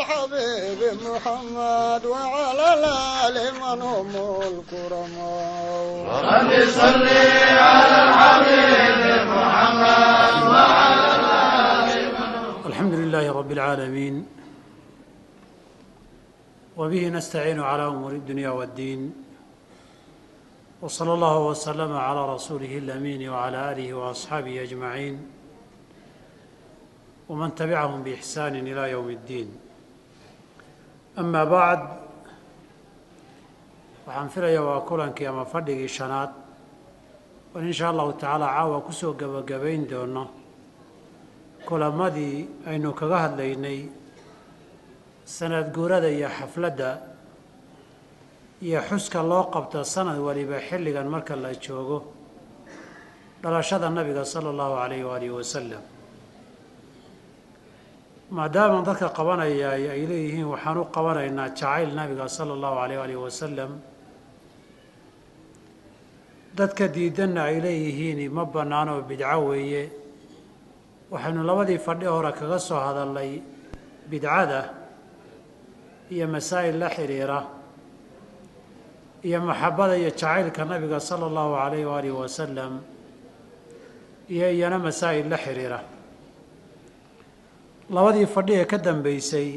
الحبيب محمد وعلى الآل من هم الكرماء رب صل على الحبيب محمد وعلى الآل من هم. الحمد لله رب العالمين وبه نستعين على أمور الدنيا والدين وصلى الله وسلم على رسوله الأمين وعلى آله وأصحابه أجمعين ومن تبعهم بإحسان إلى يوم الدين. أما بعد waxaan filayaa waa kulankii ama fadhigii shanaad oo in sha allahu tacaala caawa kusoo gabagabayn doono kulamadii aynu kaga hadlaynay sanad guurada iyo xafladda iyo xuska loo qabto sanad waliba xilligan marka la joogo dhalashada nabiga sala allahu calayhi waalihi wasalam. maadaama dadka qabanaya ay leeyihiin waxaan u qabanaynaa jacayl nabiga sala allahu calayh waalihi wasalam, dadka diidanna ay leeyihiin ma bannaano bidco weeye. waxaynu labadii fadhi hore kaga soo hadalnay bidcada iyo masaa'il la xiriira iyo maxabbada iyo jacaylka nabiga sala allahu calayh waalihi wasalam iyo iyana masaa'il la xiriira. labadii fadhi ee ka dambeysay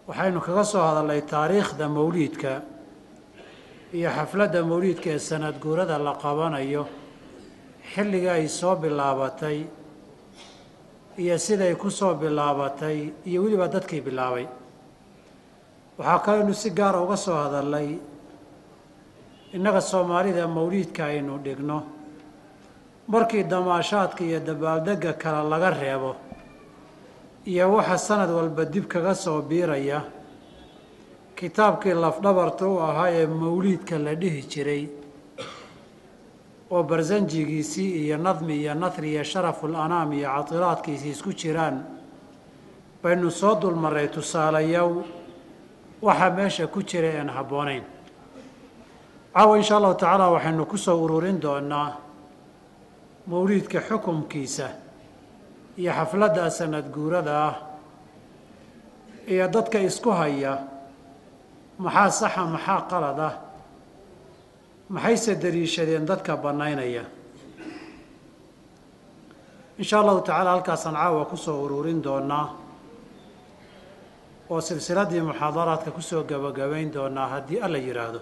waxaynu kaga soo hadalnay taariikhda mawliidka iyo xafladda mawliidka ee sanad guurada la qabanayo, xilliga ay soo bilaabatay iyo siday ku soo bilaabatay iyo weliba dadkii bilaabay. waxaa kaleynu si gaara uga soo hadalnay innaga soomaalida mawliidka aynu dhigno markii damaashaadka iyo dabaaldegga kale laga reebo iyo waxa sanad walba dib kaga soo biiraya kitaabkii lafdhabarta u ahaa ee mawliidka la dhihi jiray oo barsanjigiisii iyo nadmi iyo nahri iyo sharaful anaam iyo catilaadkiisii isku jiraan baynu soo dulmarray tusaalayow waxaa meesha ku jira aan habboonayn. caawa insha allahu tacaala waxaynu ku soo ururin doonaa mawliidka xukumkiisa iyo xafladda sanad guurada ah iyo dadka isku haya maxaa saxa maxaa qalad ah, maxayse daliishadeen dadka bannaynaya. insha allahu tacaala halkaasaan caawa ku soo ururin doonaa oo silsiladdii muxaadaraadka kusoo gabagabayn doonaa haddii alla yidhaahdo.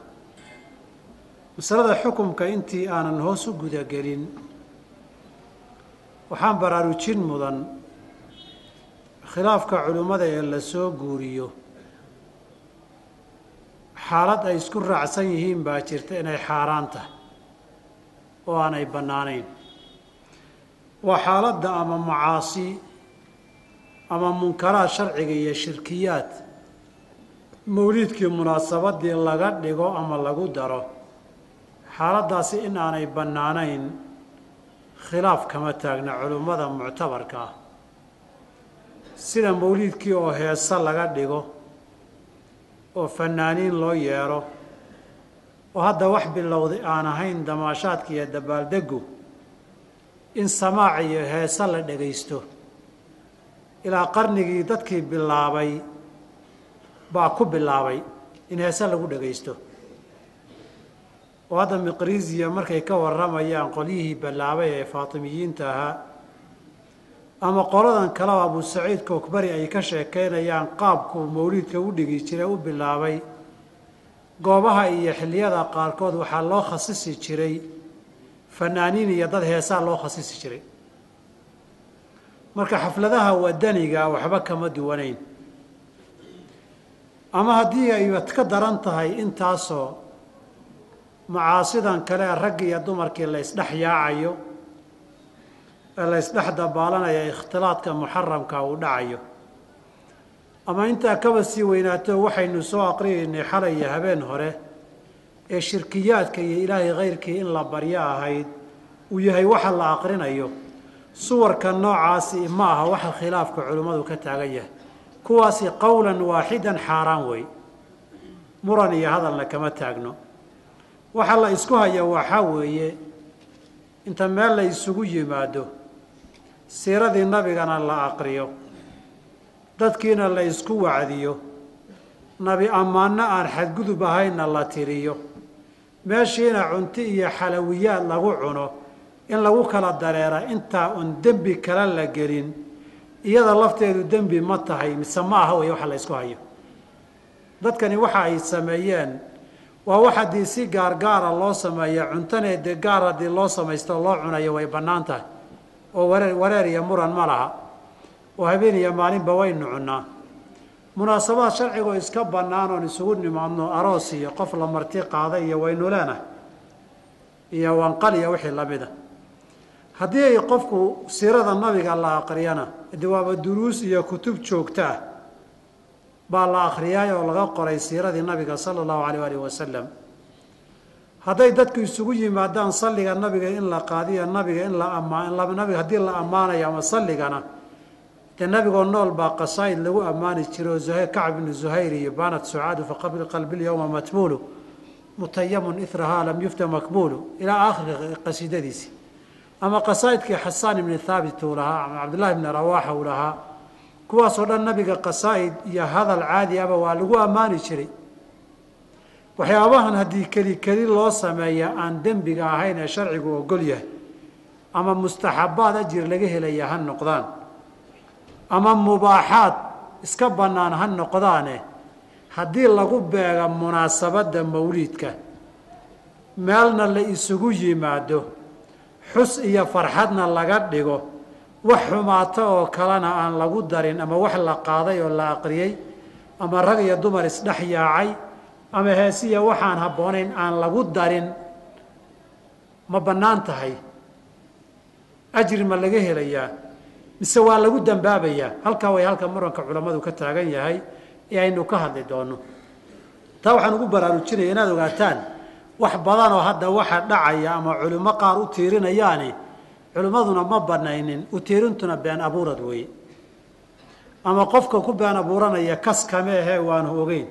masalada xukumka intii aanan hoos u gudagelin waxaan baraarujin mudan khilaafka culimmada ee la soo guuriyo xaalad ay isku raacsan yihiin baa jirta inay xaaraan tahay oo aanay bannaanayn. waa xaaladda ama macaasi ama munkaraad sharciga iyo shirkiyaad mawliidkii munaasabaddii laga dhigo ama lagu daro. xaaladdaasi in aanay bannaanayn khilaaf kama taagna culimmada muctabarka ah, sida mawliidkii oo heese laga dhigo oo fanaaniin loo yeedho oo hadda wax bilowday aan ahayn damaashaadka iyo dabaaldeggu in samaac iyo heese la dhegaysto ilaa qarnigii dadkii bilaabay baa ku bilaabay in heese lagu dhegaysto. oo hadda miqriisiya markay ka warramayaan qolyihii bilaabay ee faatimiyiinta ahaa ama qoladan kaleba abu saciid kookbari ay ka sheekeynayaan qaabkuu mawliidka u dhigi jiray u bilaabay, goobaha iyo xilliyada qaarkood waxaa loo khasisi jiray fanaaniin iyo dad heesaa loo khasisi jiray. marka xafladaha wadaniga waxba kama duwanayn, ama haddii ay ka daran tahay intaasoo macaasidan kale rag iyo dumarkii la isdhex yaacayo ee la isdhex dabaalanaya ikhtilaadka muxaramka uu dhacayo, ama intaa kaba sii weynaato waxaynu soo aqriyaynay xalay iyo habeen hore ee shirkiyaadka iyo ilaahay kayrkii in la baryo ahayd uu yahay waxa la aqrinayo. suwarka noocaasi ma aha waxa khilaafka culimmadu ka taagan yahay. kuwaasi qowlan waaxidan xaaraan wey, muran iyo hadalna kama taagno. waxa la isku haya waxaa weeye inta meel la isugu yimaado siiradii nabigana la aqriyo, dadkiina la isku wacdiyo nabi ammaanna aan xadgudub ahaynna la tiriyo meeshiina cunto iyo xalawiyaad lagu cuno in lagu kala dareera intaa un dembi kale la gelin iyada lafteedu dembi ma tahay mise ma aha wey waxa la isku hayo dadkani waxa ay sameeyeen waa wax haddii si gaargaara loo sameeya cuntane dee gaar haddii loo samaysto loo cunayo way bannaan tahay oo wareer iyo muran ma laha oo habeen iyo maalinba waynu cunnaa munaasabaad sharcigoo iska bannaan oon isugu nimaadno aroos iyo qof la marti qaaday iyo waynu leenahay iyo wanqal iyo wixii lamida haddii ay qofku siirada nabiga la aqriyana de waaba duruus iyo kutub joogto ah baa la akhriyay oo laga qoray siiradii nabiga sala allahu alayh alihi wasalam hadday dadku isugu yimaadaan salliga nabiga in la qaadiyo nabiga in la nabiga haddii la ammaanayo ama salligana dee nabigoo nool baa qasaa'id lagu ammaani jiray oo kacb ibnu zuhayr iyo baanat sucaadu fa qabli qalbi lyowma matmuulu mutayamun ithrahaa lam yufta makbuulu ilaa aakhiri qasiidadiisii ama qasaa'idkii xasaan ibni thaabit uu lahaa ama cabdullahi ibni rawaaxa uu lahaa kuwaasoo dhan nabiga qasaa'id iyo hadal caadi aba waa lagu ammaani jiray waxyaabahan haddii keli loo sameeya aan dembiga ahayn ee sharcigu ogol yahay ama mustaxabbaad ajir laga helaya ha noqdaan ama mubaaxaad iska bannaan ha noqdaane haddii lagu beega munaasabadda mawliidka meelna la isugu yimaado xus iyo farxadna laga dhigo wax xumaato oo kalena aan lagu darin ama wax la qaaday oo la aqriyey ama rag iyo dumar isdhex yaacay ama heesiya waxaan habboonayn aan lagu darin ma bannaan tahay ajri ma laga helayaa mise waa lagu dambaabayaa halkaa way halka muranka culammadu ka taagan yahay ee aynu ka hadli doonno taa waxaan ugu baraarujinaya inaad ogaataan wax badan oo hadda waxa dhacaya ama culimo qaar u tiirinayaani culimmaduna ma banaynin u tiirintuna been abuurad weeye ama qofka ku been abuuranaya kas kame ahee waanu ogeyn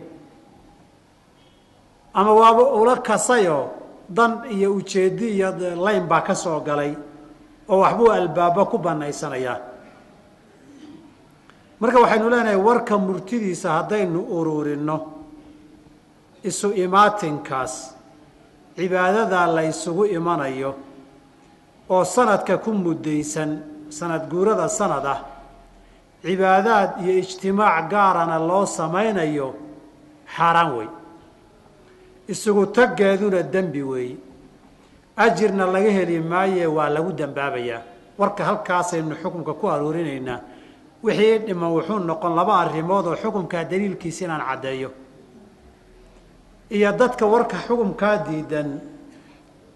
ama waaba ula kasayoo dan iyo ujeeddi iyo layn baa ka soo galay oo waxbuu albaaba ku banaysanayaa marka waxaynu leenahay warka murtidiisa haddaynu ururinno isu imaatinkaas cibaadadaa la ysugu imanayo oo sanadka ku muddaysan sanad guurada sanad ah cibaadaad iyo ijtimaac gaarana loo samaynayo xaaraan wey isugu taggeeduna dembi weeye ajirna laga heli maaye waa lagu dambaabayaa warka halkaasaynu xukunka ku aruurinaynaa wixii dhiman wuxuu noqon laba arrimood oo xukunkaa daliilkiisa inaan caddeeyo iyo dadka warka xukunkaa diidan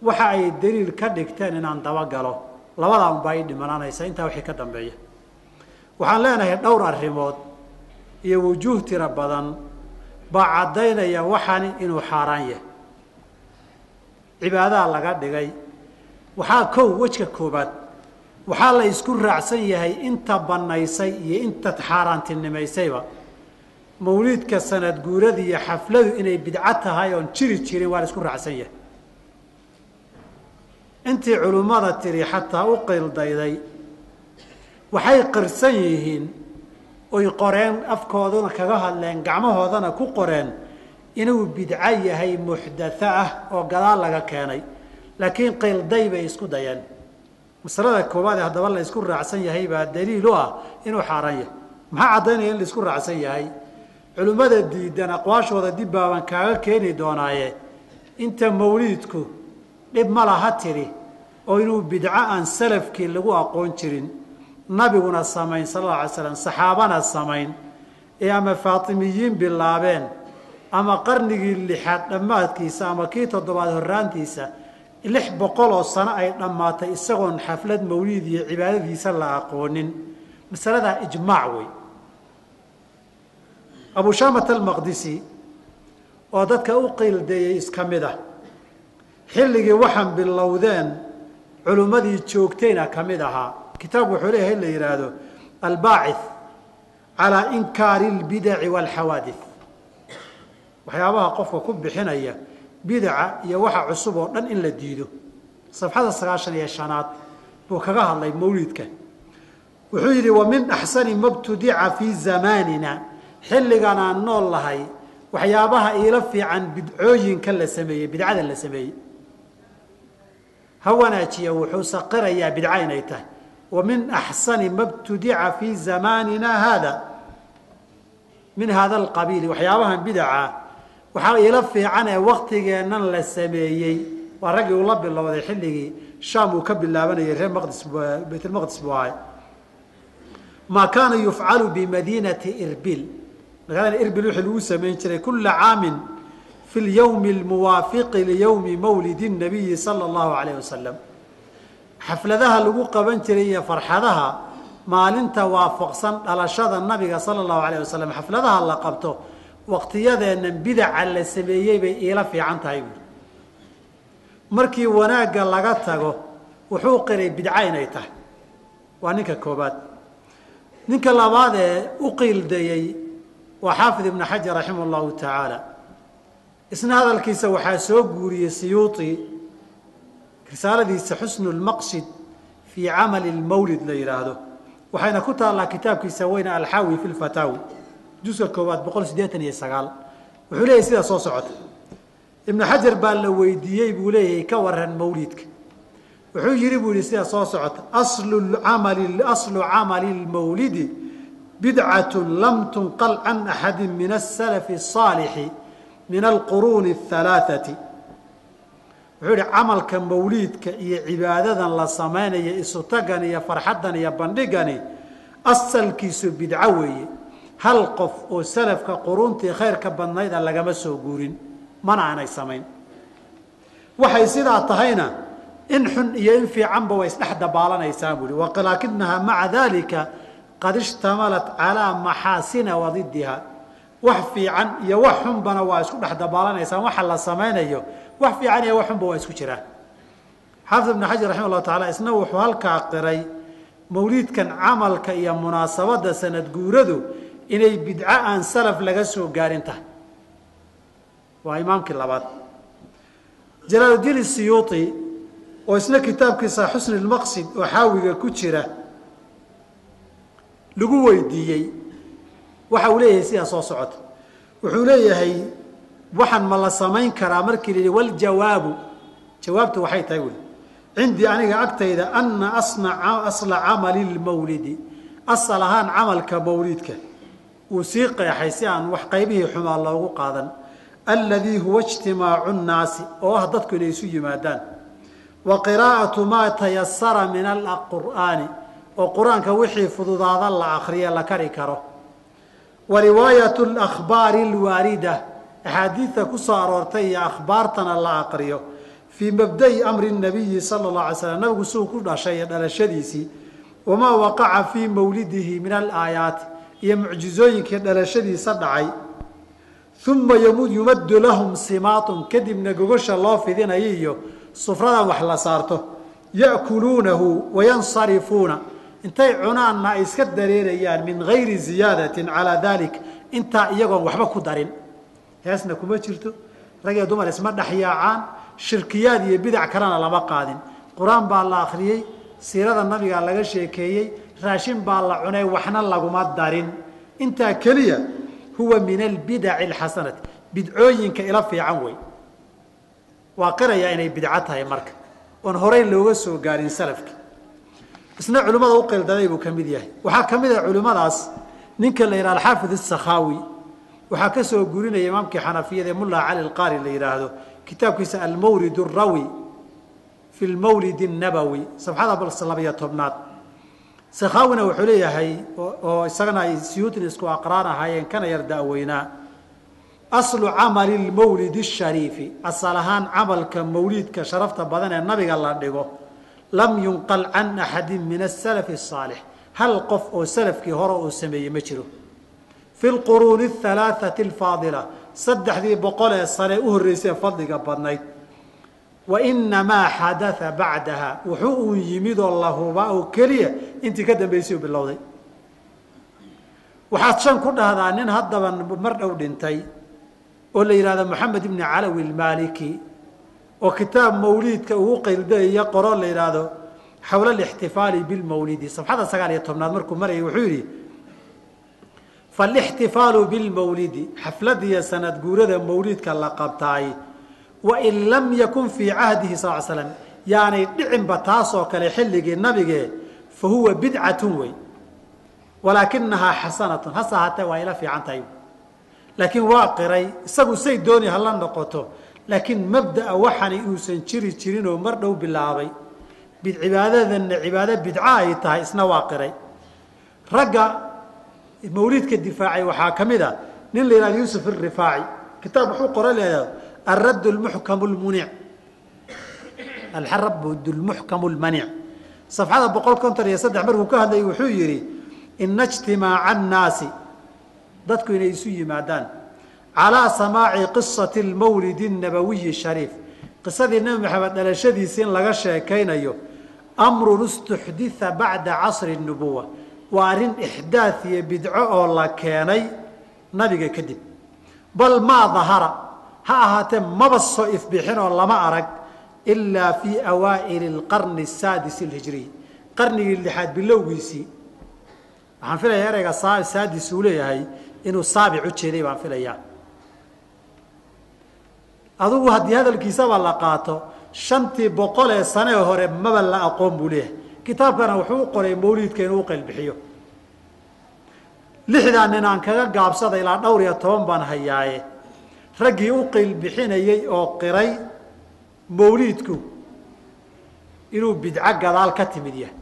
waxa ay daliil ka dhigteen inaan dabagalo labadaa unbaa ii dhimanaanaysa intaa wixii ka dambeeya waxaan leenahay dhowr arrimood iyo wujuuh tiro badan baa caddaynaya waxani inuu xaaraan yahay cibaadaha laga dhigay waxaa wejka koobaad waxaa la isku raacsan yahay inta bannaysay iyo inta xaaraantinimaysayba mawliidka sanad guurada iyo xafladu inay bidco tahay oon jiri jirin waa la isku raacsan yahay intii culimmada tiri xataa u qildayday waxay qirsan yihiin oy qoreen afkooduna kaga hadleen gacmahoodana ku qoreen inuu bidco yahay muxdatho ah oo gadaal laga keenay laakiin qilday bay isku dayeen masalada koowaad ee haddaba la isku raacsan yahay baa daliil u ah inuu xaaraan yahay maxaa caddaynaya in la isku raacsan yahay culimmada diidan aqwaashooda dib baaban kaaga keeni doonaaye inta mawliidku dhib ma laha tiri oo inuu bidco aan salafkii lagu aqoon jirin nabiguna samayn sal alla alay slam saxaabana samayn ee ama faatimiyiin bilaabeen ama qarnigii 6aad dhammaadkiisa ama kii 7aad horraantiisa 600 oo sano ay dhammaatay isagoon xaflad mawliid iyo cibaadadiisa la aqoonin masaladaa ijmaac wey abu shaamat almaqdisi oo dadka u qiildeeyey iska mid ah xilligii waxaan bilowdeen culimmadii joogtayna ka mid ahaa kitaab wuxuu leeyahay in la yidhaahdo albaacith calaa inkaari albidaci waalxawaadith waxyaabaha qofka ku bixinaya bidaca iyo waxa cusub oo dhan in la diido safxada 95 buu kaga hadlay mawliidka wuxuu yidhi wa min axsani ma btudica fii zamaanina xilligan aan nool lahay waxyaabaha iila fiican bidcooyinka la sameeyey bidcada la sameeyey ha wanaajiya wuxuu saqirayaa bidca inay tahay wa min axsani ma btudica fii zamaanina haada min hada alqabiili waxyaabahan bidaca waxaa iila fiican ee waktigeennan la sameeyey waa raggii uu la bilowday xilligii shaam uu ka bilaabanayay reer maqdis baytulmaqdis buu ahay maa kaana yufcalu bimadiinati irbil magaalada irbil wixii lagu samayn jiray kula caamin fi lyowmi almuwaafiqi liyowmi mawlidi nabiyi sala allahu calayh wasalam xafladaha lagu qaban jiray iyo farxadaha maalinta waafaqsan dhalashada nabiga sala allahu calayh wasalam xafladaha la qabto waqtiyadeennan bidaca la sameeyey bay iila fiican tahay buuri markii wanaagga laga tago wuxuu qiray bidca inay tahay waa ninka koobaad ninka labaad ee u qiildayey waa xaafid ibnu xajar raximah llahu tacaala isna hadalkiisa waxaa soo guuriyey siyuuti risaaladiisa xusnu lmaqsid fii camali lmawlid la yidhaahdo waxayna ku taallaa kitaabkiisa weyne alxaawi fi lfataawi juska koowaad 189 wuxuu leeyahy sidaa soo socota ibnu xajar baa la weydiiyey buu leeyahay ka waran mawlidka wuxuu yidhi buu yihi sidaa soo socota aslu camali lmawlidi bidcatu lam tunqal can axadi min asalafi الصaalixi min alquruuni الhalaaثati wuxuu yihi camalka mawliidka iyo cibaadadan la samaynayo isutagan iyo farxaddan iyo bandhigani asalkiisu bidco weeye hal qof oo salafka quruuntii khayrka badnayda lagama soo guurin mana aanay samayn waxay sidaa tahayna in xun iyo in fiicanba way isdhex dabaalanaysaa buuhi walaakinahaa maca dalika qad ishtamalat calaa maxaasina wadiddiha wax fiican iyo wax xunbana waa isku dhex dabaalanaysaa waxa la samaynayo wax fiican iyo wax xunba waa isku jiraan xaafid ibnu xajar raximah llahu tacaala isna wuxuu halkaa qiray mawliidkan camalka iyo munaasabadda sanad guuradu inay bidco aan salaf laga soo gaarin tahay waa imaamkii labaad jalaaludiin isiyuuti oo isna kitaabkiisa xusni lmaqsid oo xaawiga ku jira lagu weydiiyey waxa uu leeyahay sidaa soo socota wuxuu leeyahay waxaan ma la samayn karaa markii la yidhi waljawaabu jawaabtu waxay tahay weli cindii aniga agtayda ana asla camali lmawlidi asal ahaan camalka mawlidka uu sii qeexay si aan wax qaybihii xumaa loogu qaadan aladii huwa ijtimaacu nnaasi oo ah dadku inay isu yimaadaan wa qiraa'atu maa tayasara min alqur'aani oo qur-aanka wixii fududaada la akriye la kari karo wa riwaayatu alakhbaari alwaarida axaadiidta ku soo aroortay iyo akhbaartana la aqriyo fii mabda'i amri nabiyi sala allahu alay slam nabigu suu ku dhashay iyo dhalashadiisii wamaa waqaca fii mawlidihi min alaayaati iyo mucjizooyinkii dhalashadiisa dhacay uma yumaddu lahum simaatun kadibna gogosha loo fidinayo iyo sufradan wax la saarto ya'kuluunahu wayansarifuuna intay cunaanna ay iska dareerayaan min gayri ziyaadatin calaa dalik intaa iyagoon waxba ku darin heesna kuma jirto rag iyo dumar isma dhexyaacaan shirkiyaad iyo bidac kalena lama qaadin qur-aan baa la akhriyey siirada nabigaa laga sheekeeyey raashin baa la cunay waxna laguma darin intaa keliya huwa min albidaci alxasanati bidcooyinka ila fiican wey waa qirayaa inay bidco tahay marka oon horey looga soo gaarin salafki isna culimmada u qildaday buu ka mid yahay waxaa ka mid ah culimmadaas ninka la yidhaha alxaafid asakhaawi waxaa ka soo gurinaya imaamkii xanafiyada ee mulla cali alqaari la yidhaahdo kitaabkiisa almawlid arawi fi lmawlid الnabawi safxada bal 12 sakhaawina wuxuu leeyahay oo isagana ay siyuutin isku aqraan ahaayeen kana yar daaweynaa aslu camali lmawlid الshariifi asal ahaan camalka mawliidka sharafta badan ee nabiga la dhigo lam yunqal can axadi min asalafi الصaalix hal qof oo salafkii hore uu sameeyey ma jiro fi lquruuni الhalaaثati اlfaadila 300 ee sane u horreysay fadliga badnayd wainamaa xadaa bacdaha wuxuu uu yimidoo la hubaa oo keliya intii ka dambaysay u bilowday waxaad shan ku dhahdaa nin haddaba mar dhow dhintay oo la yidhahdo moxamed ibni calawi almaliki oo kitaab mawliidka ugu qildayiyo qoro la yidhaahdo xawla alixtifaali bilmawlidi safxada 19 markuu marayay wuxuu yidhi falixtifaalu bilmawlidi xafladiya sanad guurada mawlidka la qabtaay wain lam yakun fii cahdihi sal slam yaanay dhicinba taasoo kale xilligii nabigee fa huwa bidcatun wey walaakinahaa xasanatun hase ahaatee waa ila fiican tahay laakiin waa qiray isagu say dooni hala noqoto laakiin mabda'a waxani inuusan jiri jirin oo mar dhow bilaabay cibaadadanna cibaado bidca ay tahay isna waa qiray ragga mawlidka difaacay waxaa ka mid a nin la yihahdo yuusuf irifaaci kitaab wuxuu qoray leedahay الرد المحكم المنيع الرد المحكم المنيع صفحة بقول كنتر يصدع مرهو كهذا يوحيري إن اجتماع الناس ضدك يسوي معدان على سماع قصة المولد النبوي الشريف قصة النبي محمد على شدي سين لغشة كينيو أمر استحدث بعد عصر النبوة وارن إحداث بدعاء الله كاني نبي كذب بل ما ظهر ha ahaatee maba soo ifbixinoo lama arag ilaa fii awaa'ili alqarni asaadis alhijriy qarnigii 6aad bilowgiisii waxaan filayaa ereyga saadis uu leeyahay inuu saabic u jeeday baan filayaa adugu haddii hadalkiisaba la qaato 500 sane hore maba la aqoon buu leeyahay kitaabkana wuxuu u qoray mawlidka inuu u qeylbixiyo 6 nin aan kaga gaabsaday ilaa dhowr iyo 10 baan hayaaye raggii u qeyl bixinayay oo qiray mawlidku inuu bidco gadaal ka timid yahay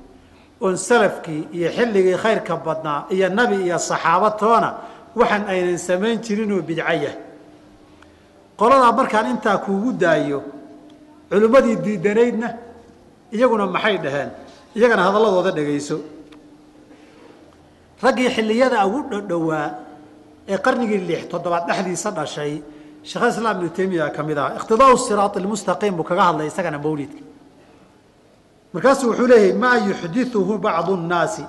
oon salafkii iyo xilligii khayrka badnaa iyo nabi iyo saxaabatoona waxaan aynan samayn jirin oo bidco yahay qoladaa markaan intaa kuugu daayo culimmadii diidanaydna iyaguna maxay dhaheen iyagana hadalladooda dhegayso raggii xilliyada ugu dhowaa ee qarnigii 7 dhexdiisa dhashay شيخ الإسلام ابن تيمية كمذا اقتضاء الصراط المستقيم وكجاه الله يسكن مولدك مركز وحوله ما يحدثه بعض الناس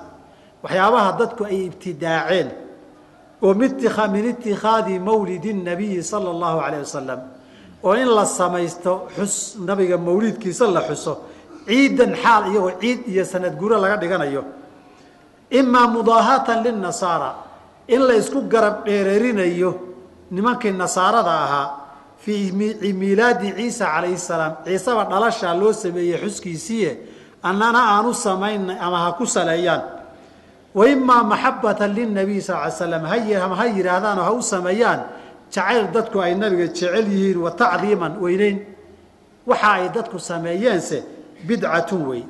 وحيابها ضدك أي ابتداعين من اتخاذ مولد النبي صلى الله عليه وسلم وإن الله سميست حس نبي مولدك صلى حسه عيدا حال يو عيد يا سنة جورا لقد جانا يو إما مضاهاة للنصارى إلا يسكب قرب قررين يو nimankii nasaarada ahaa fii miilaadi ciisa calayhi salaam ciisaba dhalashaa loo sameeyey xuskiisiiye annana aanu samayn ama ha ku saleeyaan wa imaa maxabatan linabiy sal ly slam ha yidhaahdaan oo ha u sameeyaan jacayl dadku ay nabiga jecel yihiin wa tacdiiman weyneyn waxa ay dadku sameeyeense bidcatun wey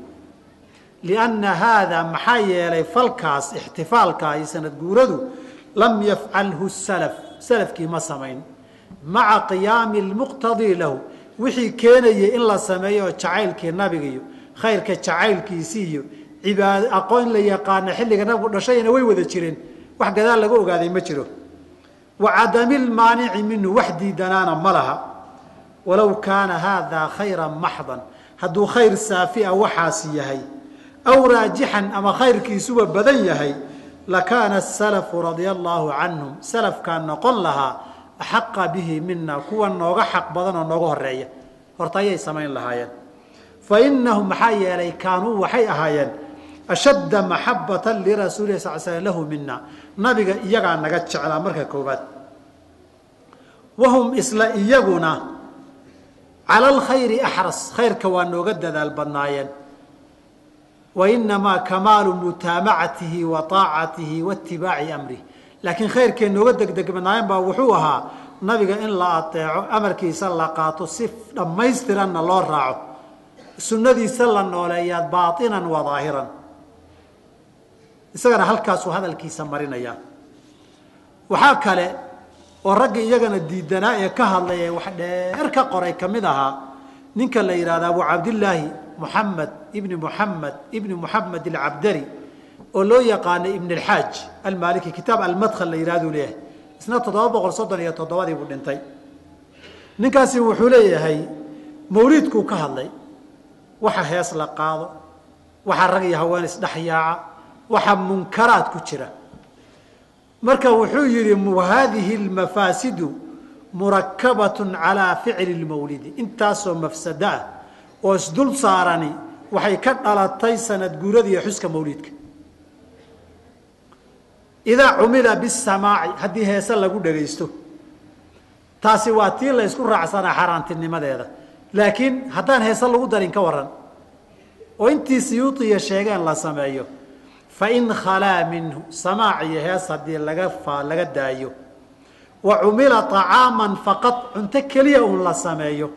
lianna haadaa maxaa yeelay falkaas ixtifaalka iyo sanad guuradu lam yafcalhu salaf salafkii ma samayn maca qiyaami lmuqtadii lahu wixii keenayay in la sameeyo jacaylkii nabiga iyo khayrka jacaylkiisii iyo cibaado aqoon la yaqaana xilliga nabigu dhashayna way wada jireen wax gadaal laga ogaaday ma jiro wa cadami lmaanici minhu wax diidanaana ma laha walow kaana haadaa khayran maxdan hadduu khayr saafia waxaasi yahay aw raajixan ama khayrkiisuba badan yahay لكان السلف رضي الله عنهم سلف كان نقول لها أحق به منا كوا نوغا حق بدن ونوغا هرية هرطايا سمين لهايا فإنهم حي لي كانوا وحي أهايا أشد محبة لرسول الله صلى الله عليه وسلم له منا نبي يقع نقتش على مركة كوبات وهم إسلا إيقنا على الخير أحرص خير كوان نوغا ذا البنايا وإنما كمال متابعته وطاعته واتباع أمره لكن خير كأنه قدك دق من عين بوحوها نبي إن لا أطيعه أمر كي صلى قاطو صف لما يسترن الله راعه السنة دي صلى النوليات باطنا وظاهرا يسأل هل كاسو هذا الكيس مرينا إياه وحاكله والرجل يجنا الديدناء كهل وحد إركا قري كمدها نك اللي يراد أبو عبد الله محمد ابن محمد العبدري ولو يقان ابن الحاج المالكي كتاب المدخل اللي يرادوا له سنة تضابط غرصدا يتضابط يبدنتي نكاسي وحوليه هي مولدكو كهلي waxa hees la qaado waxa rag iyo haween isdhaxyaaca waxa munkaraad ku jira marka wuxuu yiri muhadihi almafasid murakkabatun ala fi'l almawlid intaasoo mafsada oo isdul saarani waxay ka dhalatay sanad guurada iyo xuska mawliidka idaa cumila bisamaaci haddii heese lagu dhagaysto taasi waa tii la ysku raacsanaa xaaraantinimadeeda laakiin haddaan heese lagu darin ka waran oo intii siyuudiya sheegeen la sameeyo fain khalaa minhu samaac iyo hees haddii laga daayo wa cumila طacaaman faqad cunto keliya un la sameeyo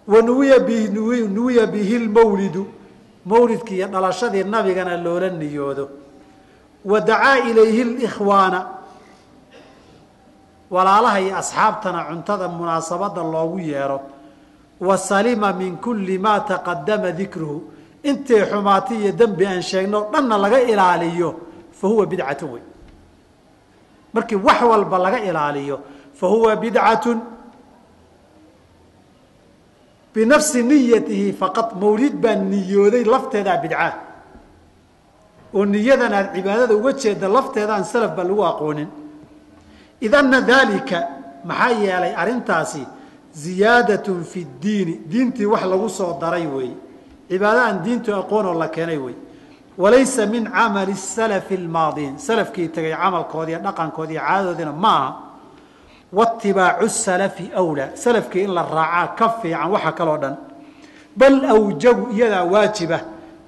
wa nuwiya bihi lmawlidu mawlidkii iyo dhalashadii nabigana loola niyoodo wa dacaa ilayhi اlkhwaana walaalaha iyo asxaabtana cuntada munaasabada loogu yeero wa salima min kuli ma taqadama dikruhu intay xumaati iyo dembi aan sheegno dhanna laga ilaaliyo fa huwa bidcatun wey markii wax walba laga ilaaliyo fa huwa bidcatun binafsi niyatihi faqad mawlid baa niyooday lafteedaa bidca oo niyadan aad cibaadada uga jeeda lafteedaan salaf baa lagu aqoonin idana dalika maxaa yeelay arrintaasi ziyaadatun fi ddiini diintii wax lagu soo daray weeye cibaado aan diintu aqoonoo la keenay wey walaysa min camali salafi lmaadiin salafkii tegay camalkoodiiyo dhaqankoodi iyo caadadoodiina ma aha waitibaacu salafi wlaa salafkii in la raacaa ka fiican waxa kaloo dhan bal awjabu iyadaa waajiba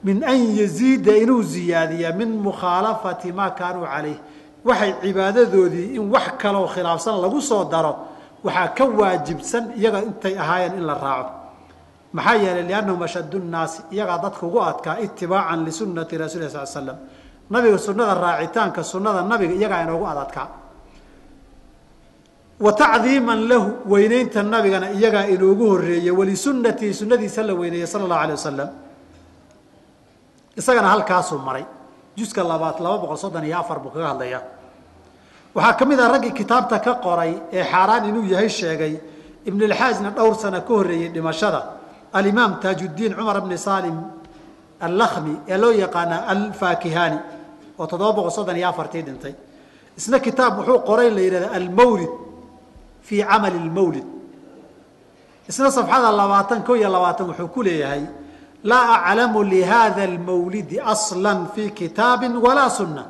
min an yaziida inuu ziyaadiya min mukhaalafati maa kaanuu calayh waxay cibaadadoodii in wax kaloo khilaafsan lagu soo daro waxaa ka waajibsan iyaga intay ahaayeen in la raaco maxaa yeelay liannahum ashaddu nnaasi iyagaa dadka ugu adkaa itibaacan lisunati rasuuli sal slam nabiga sunada raacitaanka sunada nabiga iyagaa inoogu adadkaa wa tacdiiman lahu weyneynta nabigana iyagaa inoogu horeeyey walisunatihi sunadiisa la weyneeyey sala allahu alay wasalam isagana halkaasuu maray juska labaad 234 buu kaga hadlayaa waxaa ka mid ah raggii kitaabta ka qoray ee xaaraan inuu yahay sheegay ibn alxaajna dhowr sano ka horreeyey dhimashada alimaam taajuddiin cumar bni salim allakhmi ee loo yaqaana alfaakihani oo 734 dhintay isna kitaab wuxuu qoray la yidhahda almawlid fii camali lmawlid isna safxada 21 wuxuu ku leeyahay laa aclamu lihada almawlidi aslan fii kitaabin walaa sunna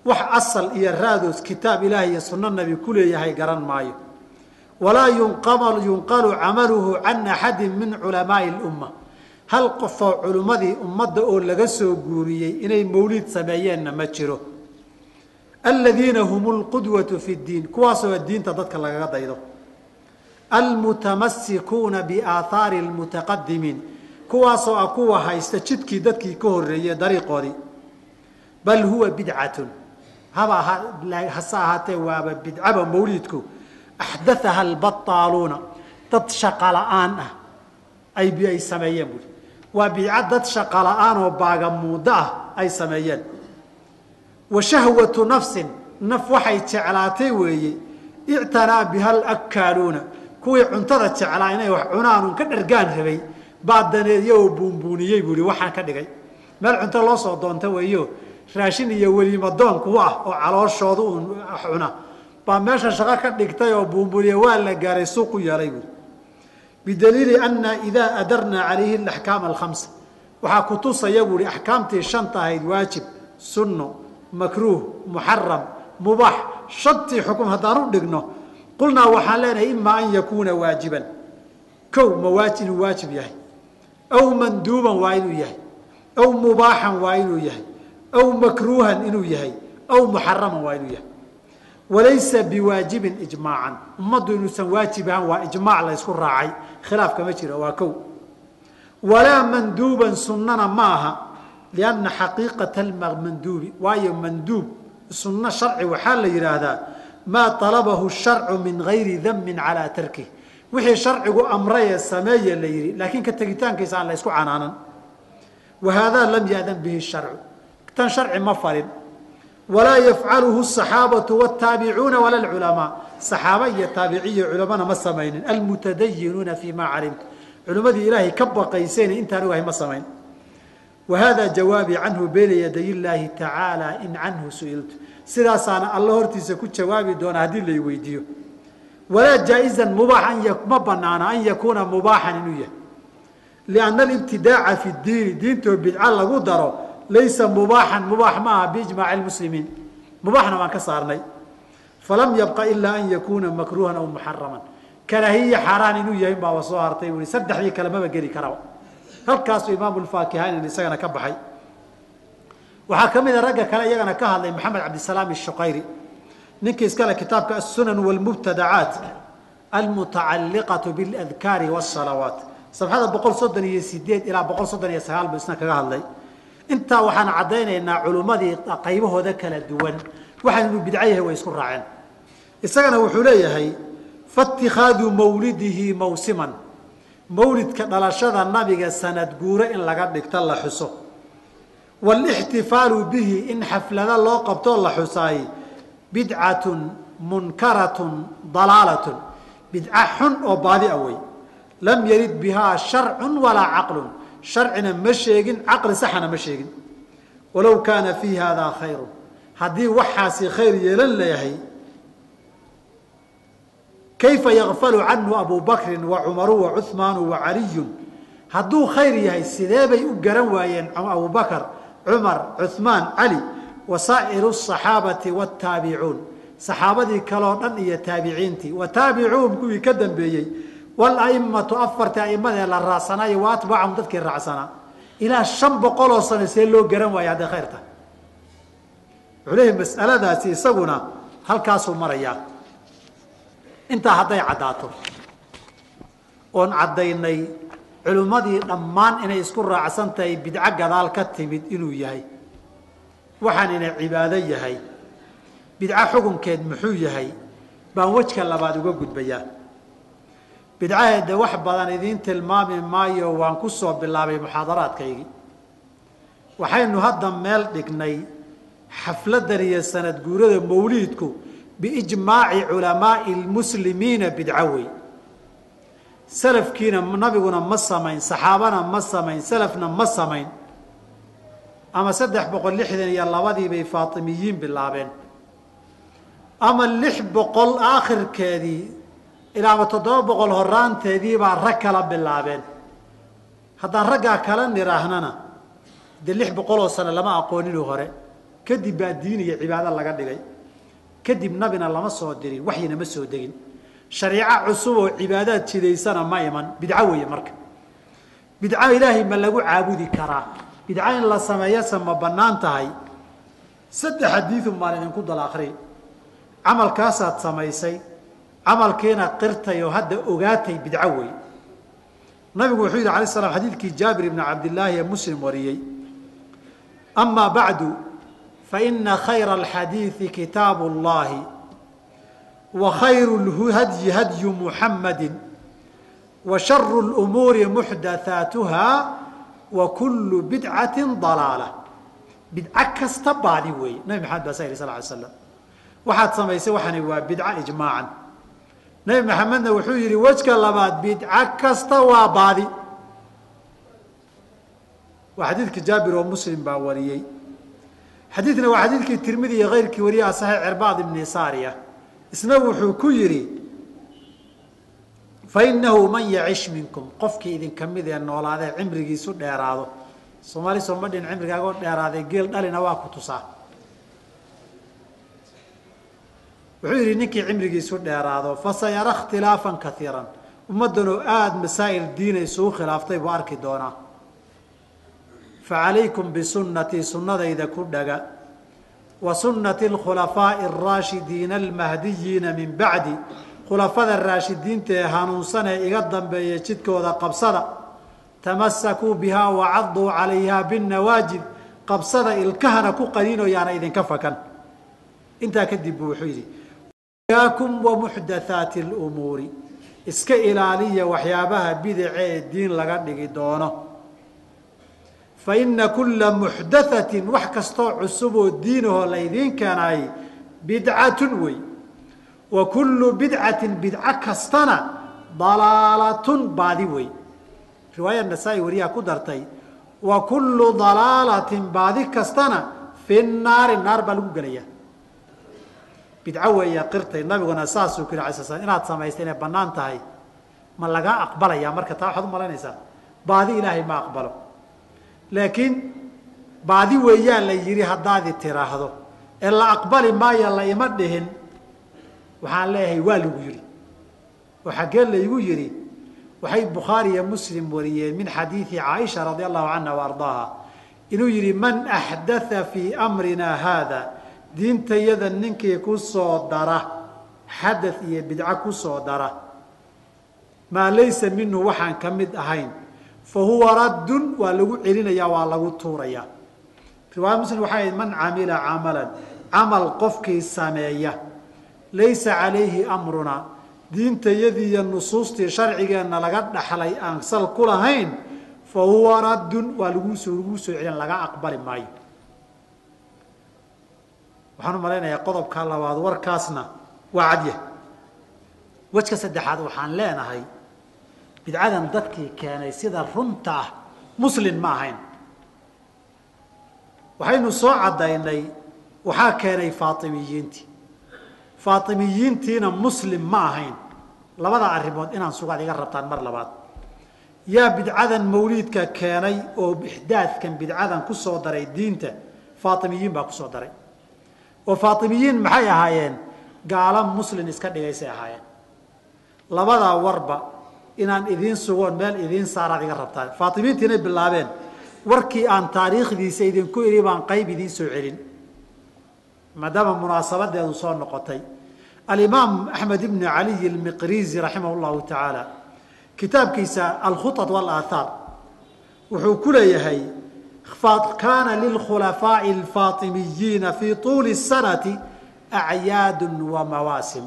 wax asal iyo raadoos kitaab ilaah iyo sunno nabi ku leeyahay garan maayo walaa yunqalu camaluhu can axadi min culamaai اlumma hal qofoo culimmadii ummadda oo laga soo guuriyey inay mawlid sameeyeenna ma jiro aladiina hum اlqudwatu fi اddiin kuwaasoo diinta dadka lagaga daydo almutamasikuuna biaahaari اlmutaqadimiin kuwaasoo ah kuwa haysta jidkii dadkii ka horeeyey dariiqoodii bal huwa bidcatun hase ahaatee waaba bidcaba mawlidku axdathaha albataaluuna dad shaqa la'aan ah ay sameeyeen buuri waa bidca dad shaqa la'aan oo baagamuuddo ah ay sameeyeen wa shahwatu nafsin naf waxay jeclaatay weeye ictanaa biha alakkaaluuna kuwii cuntada jeclaa inay wax cunaanun ka dhargaan rabay baadaneedyo oo buunbuuniyey buuri waxaan ka dhigay meel cunto loo soo doonta weeyo raashin iyo weliimo doonku ah oo calooshooda uun cuna baa meesha shaqo ka dhigtay oo buunbuuniye waa la gaaray suuqu yeelay buuri bidaliili ana idaa adarnaa calayhi alaxkaam alkhamsa waxaa ku tusaya buuri axkaamtii shanta ahayd waajib sunno makruuh muxaram mubaax shantii xukum haddaan u dhigno qulnaa waxaan leenahay imaa an yakuuna waajiban kow inuu waajib yahay aw manduuban waa inuu yahay aw mubaaxan waa inuu yahay aw makruuhan inuu yahay aw muxaraman waa inuu yahay walaysa biwaajibin ijmaacan ummaddu inuusan waajib ahaan waa ijmaac la ysku raacay khilaaf kama jiro waa kow walaa manduuban sunnana ma aha lianna xaqiiqata almanduubi waayo manduub sunno sharci waxaa la yidhaahdaa maa talabahu sharcu min gayri damin calaa tarkih wixii sharcigu amrayee sameeye la yidhi laakiin ka tegitaankiisa aan la ysku canaanan wa haadaa lam ya'dan bihi sharcu tan sharci ma farin walaa yafcaluhu asaxaabatu wاtaabicuuna wala lculamaa saxaaba iyo taabiciyo culamana ma samaynin almutadayinuuna fii ma calimtu culimmadii ilaahay ka baqaysayna intaan ogahay ma samayn wa hada jawaabii canhu bayna yaday illaahi tacaala in canhu su'iltu sidaasaana alla hortiisa ku jawaabi doona haddii lay weydiiyo walaa jaa-izan mubaax ma banaana an yakuuna mubaaxan inuu yahay lianna alibtidaaca fi ddiini diintoo bidca lagu daro laysa mubaaxan mubaax ma aha biijmaaci lmuslimiin mubaaxna waan ka saarnay falam yabqa ilaa an yakuuna makruuhan aw muxaraman karaahiya xaaraan inuu yahay baaba soo hartay bui saddexdii kale maba geli karaba halkaasuu imaamu lfaakihani isagana ka baxay waxaa ka mid a ragga kale iyagana ka hadlay maxamed cabdisalaam ishuqayri ninkii iskale kitaabka asunan walmubtadacaat almutacaliqatu biladkaari wsalawaat sabxada 138 ilaa 139 buu isna kaga hadlay intaa waxaan caddaynaynaa culummadii qaybahooda kala duwan waxaan inuu bidco yahay way isku raaceen isagana wuxuu leeyahay faاtikhaadu mawlidihi mawsiman mawlidka dhalashada nabiga sanad guuro in laga dhigto la xuso wاlاxtifaalu bihi in xaflada loo qabtoo la xusaay bidcatun munkaratun dalaalatun bidca xun oo baadi a wey lam yarid bihaa sharcu walaa caqlun sharcina ma sheegin caqli saxana ma sheegin walow kaana fii hada khayru haddii waxaasi khayr yeelan leeyahay kayfa yakfalu canhu abu bakrin wa cumaru wa cuhmaanu wa caliyun hadduu khayr yahay sidee bay u garan waayeen abu bakr cumar cuhmaan cali wa saa'iru asaxaabati wاtaabicuun saxaabadii kaloo dhan iyo taabiciintii wa taabicuun kuwii ka dambeeyey walaimatu afartii aimadee la raacsanaayo wa atbacahum dadkii raacsanaa ilaa 500 sano see loo garan waaya hadday khayr tahay wuxuu leeyahy mas'aladaasi isaguna halkaasuu marayaa intaa hadday caddaato oon caddaynay culimmadii dhammaan inay isku raacsan tahay bidco gadaal ka timid inuu yahay waxaan inay cibaado yahay bidco xukunkeed muxuu yahay baan wejka labaad uga gudbayaa bidcaheeda wax badan idiin tilmaami maayo waan ku soo bilaabay muxaadaraadkaygii waxaynu hadda meel dhignay xafladan iyo sanad guurada mawliidku biijmaaci culamaa'i lmuslimiina bidco wey salafkiina nabiguna ma samayn saxaabana ma samayn salafna ma samayn ama 362 bay faatimiyiin bilaabeen ama 600 aakhirkeedii ilaaba 700 horaanteedii baa rag kala bilaabeen haddaan raggaa kala niraahnana dee 600 sano lama aqooninuu hore kadib baa diin iyo cibaado laga dhigay kadib nabina lama soo dirin waxyina ma soo degin shariico cusub oo cibaadaad jidaysana ma iman bidco weeye marka bidco ilaahay ma lagu caabudi karaa bidco in la sameeyase ma bannaan tahay 3 xadiidu maan idinku dal akhri camalkaasaad samaysay camalkiina qirtay oo hadda ogaatay bidco wey nabigu wuxuu yidhi alayh slam xadiidkii jaabir ibni cabdillaahi ee muslim wariyey amaa bacdu faina khayra alxadiidi kitaabu اllahi wa khayru lhadyi hadyu muxamadi wa sharu lumuuri muxdathaatuha wa kulu bidcati dalaala bidco kasta baadi weeye nabi maxamed baa sa yidhi sal ly slam waxaad samaysay waxani waa bidco ijmaacan nabi maxamedna wuxuu yidhi wejka labaad bidco kasta waa baadi waa xadiidka jaabir oo muslim baa wariyey xadiidna waa xadiidkii tirmidi iyo keyrkii wariyaha saxiix cirbaad ibni saariya isna wuxuu ku yidhi fainahu man yacish minkum qofkii idinka mid ee noolaadee cimrigiisu dheeraado soomaali sooma dhin cimrigaagoo dheeraaday geel dhalina waa ku tusaa wuxuu yidhi ninkii cimrigiisu dheeraado fasayara ikhtilaafan kaiiran ummaddanoo aada masaa'il diina isugu khilaaftay buu arki doonaa facalaykum bisunnatii sunnadayda ku dhaga wa sunnati alkhulafaa'i araashidiina almahdiyiina min bacdi khulafada raashidiinta ee hanuunsan ee iga dambeeya jidkooda qabsada tamasakuu bihaa wacaduu calayhaa binnawaajid qabsada ilkahana ku qaniinoo yaana idinka fakan intaa kadib buu wuxuu yidhi iyaakum wa muxdathaati lumuuri iska ilaaliya waxyaabaha bidace ee diin laga dhigi doono fa ina kula muxdathatin wax kastoo cusub oo diinahoo laydiin keenaay bidcatun wey wa kullu bidcatin bidco kastana dalaalatun baadi wey riwaaya nasaa-i wariyaa ku dartay wa kullu dalaalatin baadi kastana fi naari naar baa lagu gelaya bidco weeya qirtay nabiguna saasuu ku yihi alay sl slam inaad samaystay inay bannaan tahay ma lagaa aqbalayaa marka taa waxaad u malaynaysaa baadi ilaahay ma aqbalo. laakiin baadi weeyaan la yidhi haddaadi tiraahdo ee la aqbali maayo la ima dhihin, waxaan leeyahay waa lagu yidhi. oo xaggee laygu yidhi? waxay bukhaari iyo muslim wariyeen min xadiidi caaisha radia allahu canha wa ardaaha inuu yidhi man axdatha fii amrinaa haada, diintayada ninkii ku soo dara xadath iyo bidco ku soo dara, maa laysa minhu waxaan ka mid ahayn, fa huwa raddun waa lagu celinayaa, waa lagu tuurayaa. riwaaya muslim waxay ahayd man camila camalan, camal qofkii sameeya laysa calayhi amrunaa, diintayadii iyo nusuustii sharcigeenna laga dhaxlay aan sal ku lahayn, fa huwa raddun waa laguu soo celin, laga aqbali maayo. waxaan u malaynayaa qodobka labaad warkaasna waa cadya. wejka saddexaad waxaan leenahay bidcadan dadkii keenay sida runta ah muslin ma ahayn. waxaynu soo caddaynay waxaa keenay faatimiyiintii. faatimiyiintiina muslim ma ahayn. labada arrimood inaan sugaad iga rabtaan mar labaad. yaa bidcadan mawliidka keenay oo ixdaadkan bidcadan ku soo daray diinta? faatimiyiin baa ku soo daray. oo faatimiyiin maxay ahaayeen? gaalo muslin iska dhigaysay ahaayeen. labadaa warba inaan idiin sugoon meel idiin saaraad iga rabtaan. faatimiyiintii inay bilaabeen warkii aan taariikhdiisa idinku idhi baan qayb idiin soo celin maadaama munaasabadeedu soo noqotay. alimaam axmed ibn caliy almiqrizi raximah llahu tacaala kitaabkiisa alkhuطط wاlaathaar wuxuu ku leeyahay kaana lilkhulafaaءi alfaatimiyiina fii طuuli الsanati acyaadu wa mawaasim.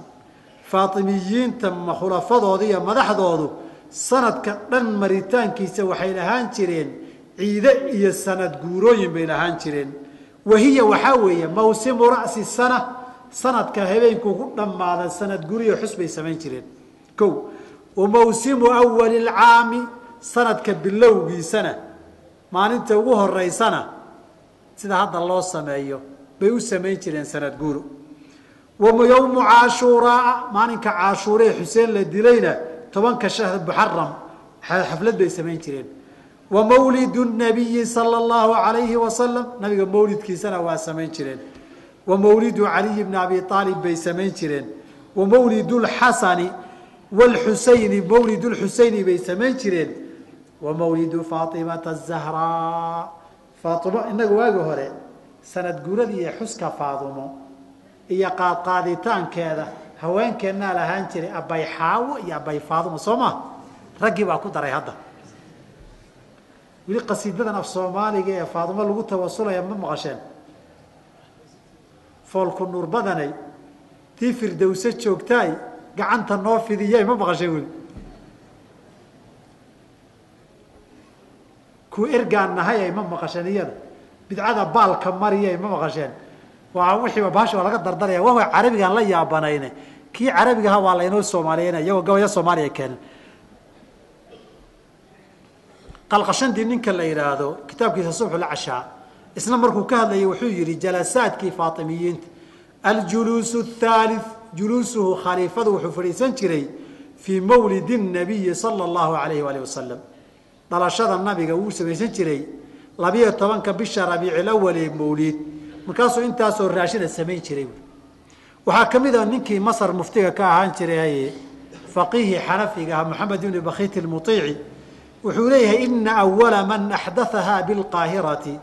faatimiyiinta khulafadooda iyo madaxdoodu sanadka dhan maritaankiisa waxay lahaan jireen ciide iyo sanad guurooyin bay lahaan jireen. wahiya waxaa weeye mawsimu ra'si sana, sanadka habeenkuu ku dhammaada sanad guriyo xus bay samayn jireen. ko wa mawsimu awali اlcaami, sanadka bilowgiisana maalinta ugu horeysana sida hadda loo sameeyo bay u samayn jireen sanad guuro. wa yowmu caashuuraa, maalinka caashuuree xuseen la dilayna 10ka shahr muxaram xaflad bay samayn jireen. wa mawlidu nabiyi sala allahu alayhi wasalam, nabiga mawlidkiisana waa samayn jireen. wa mawlidu caliyi bni abi aalib bay samayn jireen. wa mawlidu lxasani wlxusayni, mawlidu lxusayni bay samayn jireen. wa mawlidu faatimata azahraa, faatimo inaga waagi hore sanad guuradii iyo xuska faatimo iyo qaadqaaditaankeeda haweenkeennaa lahaan jiray abay xaawo iyo abay faatimo soo ma raggii baa ku daray. hadda weli qasiidadan af soomaaliga ee faatimo lagu tawasulaya ma maqasheen? foolku nuur badanay tii firdowse joogtaay gacanta noo fidiyay ma maqasheen? weli ku ergaan nahayay ma maqasheen? iyada bidcada baalka mariyay ma maqasheen? waa wixiiba baasha waa laga dardaraya. wawa carabigaan la yaabanayne kii carabigaha waa laynoo soomaaliyeyna iyagoo gabaya soomaaliya keenan. qalqashandii ninka la yidhaahdo kitaabkiisa subxulcashaa isna markuu ka hadlayay wuxuu yihi jalasaadkii faatimiyiinta aljuluusu الثaalث, juluusuhu khaliifadu wuxuu fadhiisan jiray fii mawlidi الnabiyi salى اllahu alayh waalih wasalam. dhalashada nabiga wuu samaysan jiray 12 bisha rabiicilawal ee mawliid, markaasuu intaasoo raashina samayn jiray. waxaa ka mid a ninkii masar muftiga ka ahaan jiray faqiihii xanafiga ah moxamed ibni bakhiit اlmuطiici wuxuu leeyahay ina awala man axdathaha biاlqaahirati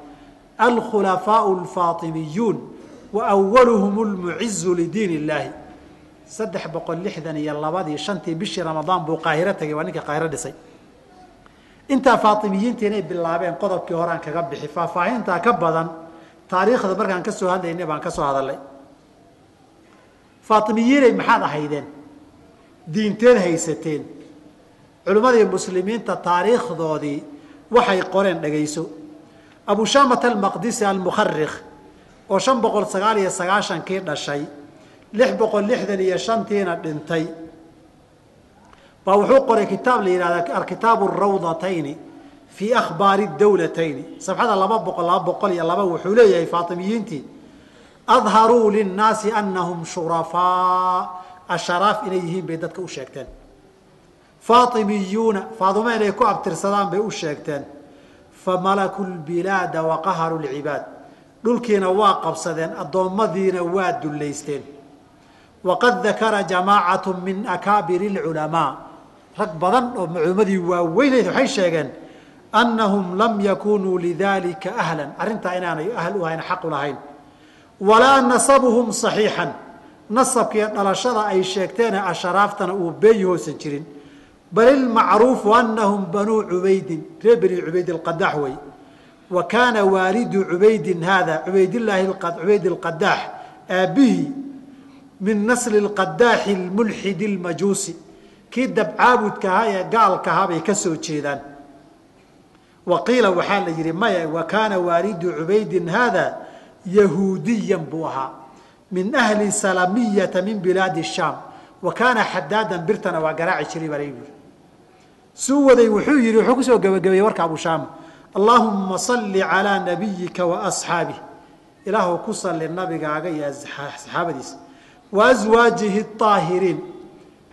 alkhulafaaء اlfaatimiyuun wa awaluhum اlmucizu lidiin اllahi. 362 shantii bishii ramadaan buu qaahiro tagay, waa ninka qaahiro dhisay. intaa faatimiyiinta inay bilaabeen qodobkii horaan kaga bixi, faahfaahintaa ka badan taariikhda markaan ka soo hadlaynay baan ka soo hadalay. faatimiyiinay maxaad ahaydeen? diinteed haysateen? culimmadii muslimiinta taariikhdoodii waxay qoreen dhegayso. abu shaamat almaqdisi almukharikh oo 599kii dhashay 665tiina dhintay baa wuxuu qoray kitaab la yihahda alkitaabu rawdatayni fii akhbaari dawlatayni. safxada 200 wuxuu leeyahay faatimiyiintii adharuu linnaasi anahum shurafaa, asharaaf inay yihiin bay dadka u sheegteen. faatimiyuuna faadume inay ku abtirsadaan bay u sheegteen famalaku lbilaada waqaharu lcibaad dhulkiina waa qabsadeen addoommadiina waa dullaysteen waqad dakara jamaacatu min akaabiri lculamaa rag badan oo macluumadii waaweyneyd waxay sheegeen annahum lam yakunuu lidalika ahlan arrintaa inaanay ahl u ahayn xaq u lahayn walaa nasabuhum saxiixan nasabkiiyo dhalashada ay sheegteene asharaaftana uu beeyi hoosan jirin bal ilmacruufu anahum banuu cubaydin reer bani cubayd alqadaax wey wa kaana waalidu cubaydin haada cubaydillaahi cubayd alqadaax aabbihii min nasli lqadaaxi lmulxidi lmajuusi kii dabcaabudka ahaa ee gaalka ahaa bay ka soo jeedaan wa qiila waxaa la yidhi maya wa kaana waalidu cubaydin haada yahuudiyan buu ahaa min ahli salamiyata min bilaadi shaam wa kaana xadaadan birtana waa garaaci jiray baa layihi suu waday wuxuu yidhi wuxuu kusoo gebagabeeyey warka abushaama allaahuma salli calaa nabiyika wa asxaabih ilaahu ku salli nabigaaga iyo saxaabadiisa wa aswaajihi aahiriin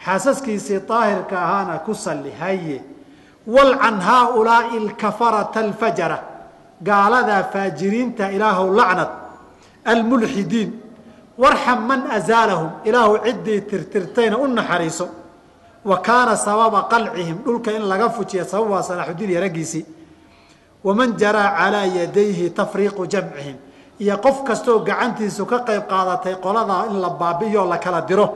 xaasaskiisii daahirka ahaana ku salli haye walcan haaulaai alkafarata alfajara gaaladaa faajiriinta ilaahow lacnad almulxidiin warxam man azaalahum ilaahu ciddii tirtirtayna u naxariiso wa kaana sababa qalcihim dhulka in laga fujiya sabab waa salaaxudiin iyo raggiisii waman jaraa calaa yadayhi tafriiqu jamcihim iyo qof kastooo gacantiisu ka qayb qaadatay qoladaa in la baabi'iyo la kala diro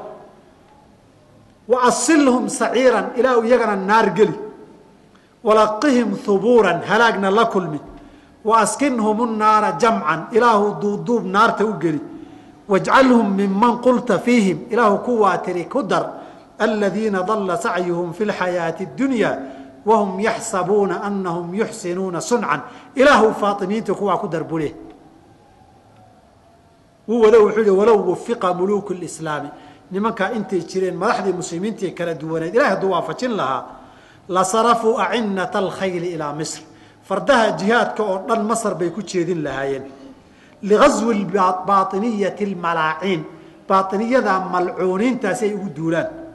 wa asilhum saciiran ilaahu iyagana naar geli walaqihim hubuuran halaagna la kulmi wa askinhum nnaara jamcan ilaahu duuduub naarta u geli wajcalhum miman qulta fiihim ilaahu kuwaa tiri ku dar aladiina dalla sacyuhum fi lxayaati اdunya wahum yaxsabuuna anahum yuxsinuuna suncan ilaahu faatimiinta kuwaa ku dar bule wuu wado wuxuu yihi walow wafiqa muluuku lislaami nimankaa intay jireen madaxdii muslimiintii kala duwaneed ilahay hadduu waafajin lahaa lasarafuu acinata alkhayli ilaa misr fardaha jihaadka oo dhan masr bay ku jeedin lahaayeen ligazwi baainiyati almalaaciin baainiyada malcuuniintaasi ay ugu duulaan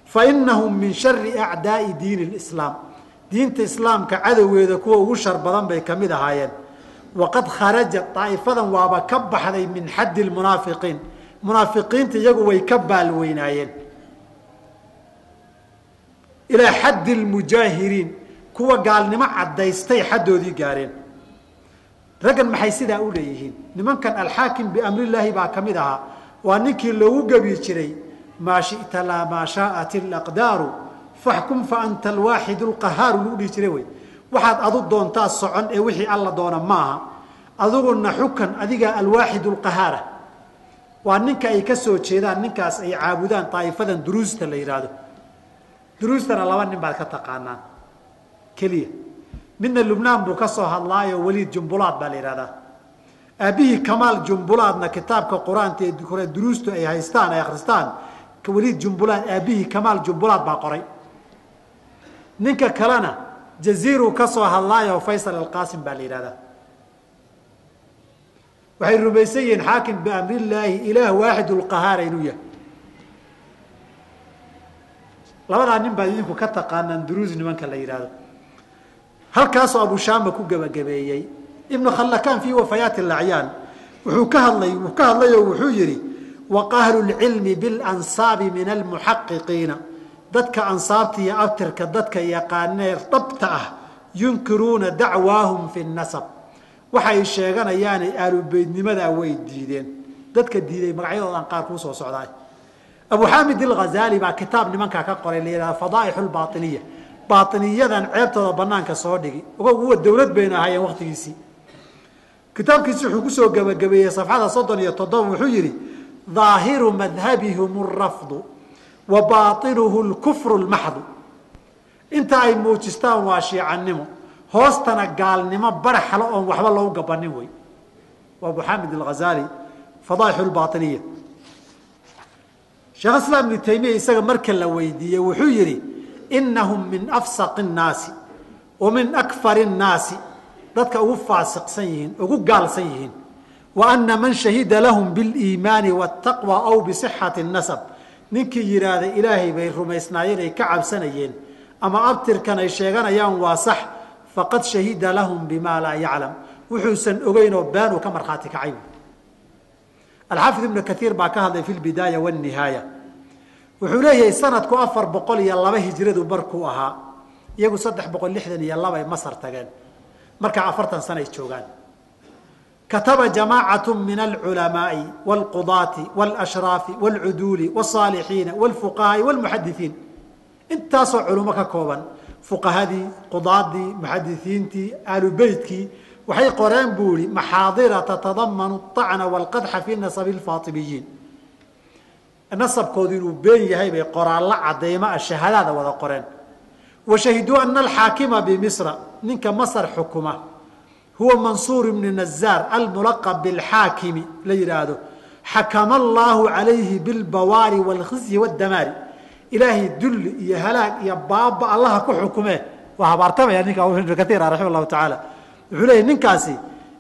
fainahum min shari acdaai diini lislaam diinta islaamka cadowgeeda kuwa ugu shar badan bay ka mid ahaayeen waqad kharaja daa'ifadan waaba ka baxday min xaddi lmunaafiqiin munaafiqiinta iyagu way ka baalweynaayeen ilaa xaddi lmujaahiriin kuwa gaalnimo caddaystay xaddoodii gaareen raggan maxay sidaa u leeyihiin nimankan alxaakim biamrillaahi baa ka mid ahaa waa ninkii loogu gebi jiray maa shita laa maa shaa'at alaqdaaru faxkum fa anta alwaaxidu alqahaaru lagu dhihi jiray wey waxaad adu doontaa socon ee wixii alla doona ma aha adiguna xukan adigaa alwaaxidu alqahaara waa ninka ay ka soo jeedaan ninkaas ay caabudaan daa'ifadan duruusta la yidhaahdo duruustana laba nin baad ka taqaanaan keliya midna lubnaan buu ka soo hadlaayo waliid jumbulaad baa la yidhahdaa aabbihii kamaal jumbulaadna kitaabka qur-aanka ee hore duruustu ay haystaan ay akhristaan waliid jumbulaad aabbihii kamaal jumbulaad baa qoray ninka kalena jaziiruu ka soo hadlaayo faysal alqaasim baa la yidhahdaa waxay rumaysan yihiin xaakim biamrillaahi ilaah waaxid lqahaara inuu yahay labadaa nin baad idinku ka taqaanaan duruus nimanka la yidhaahdo halkaasoo abushaama ku gebagabeeyey ibnu khallakaan fii wafayaati alacyaan wuxuu ka hadlayoo wuxuu yidhi waqahlu lcilmi bilansaabi min almuxaqiqiina dadka ansaabta iyo abtirka dadka yaqaanee dhabta ah yunkiruuna dacwaahum fi nasab waxay sheeganayaanay aalubeydnimadaa way diideen dadka diiday magacyadoodan qaar kuu soo socdaay abu xaamid alghazaali baa kitaab nimankaa ka qoray la yidhahda fadaa'ix lbainiya bainiyadan ceebtooda banaanka soo dhigi uwa dawlad bayna ahaayeen waktigiisii kitaabkiisi wuxuu kusoo gebagabeeyey safxada 37 wuxuu yidhi ظaahiru madhabihim الrafdu wa baطinuhu اlkufru اlmaxdu inta ay muujistaan waa shiicanimo hoostana gaalnimo baraxlo oon waxba loogu gabanin wey waa abu xaamid alghazaali fadaa'ix lbainiya sheekh islaam ibnu taymiya isaga marka la weydiiyey wuxuu yidhi inahum min afsaqi الnaasi wa min akfari الnaasi dadka ugu faasiqsan yihiin ugu gaalsan yihiin wa ana man shahida lahum biliimaani waاtaqwa aw bisixati الnasab ninkii yidhaahda ilaahay bay rumaysnaayeen ay ka cabsanayeen ama abtirkan ay sheeganayaan waa sax faqad shahida lahum bima laa yaclam wuxuusan ogeyn oo been uu ka markhaati kacay alxaafid ibnu kaiir baa ka hadlay fi lbidaaya wاnihaaya wuxuu leeyahay sanadku 402 hijradu barkuu ahaa iyagu 362 ay masar tageen marka 40 sano ay joogaan kataba jamaacatu min alculamaai wاlqudaati wاlashraafi wاlcuduuli wاsaalixiina wاlfuqahaai wاlmuxadisiin intaasoo culumo ka kooban fuqahadii qudaadii muxadisiintii ahlu beytkii waxay qoreen buu yihi maxaadira tatadamanu الطacna wاlqadxa fi nasabi اlfaatimiyiin nasabkoodu inuu been yahay bay qoraallo cadeyma ah shahaadaada wada qoreen washahiduu ana alxaakima bimisra ninka masar xukuma huwa mansuur ibni nazaar almulaqab bilxaakimi la yidhaahdo xakama allaahu calayhi bilbawaari wاlkhizyi wاdamaari ilaahay dulli iyo halaag iyo baaba allaha ku xukumee waa habaartamaya ninka ibnu kaiir raximah llahu tacaala wuxuu leeyahy ninkaasi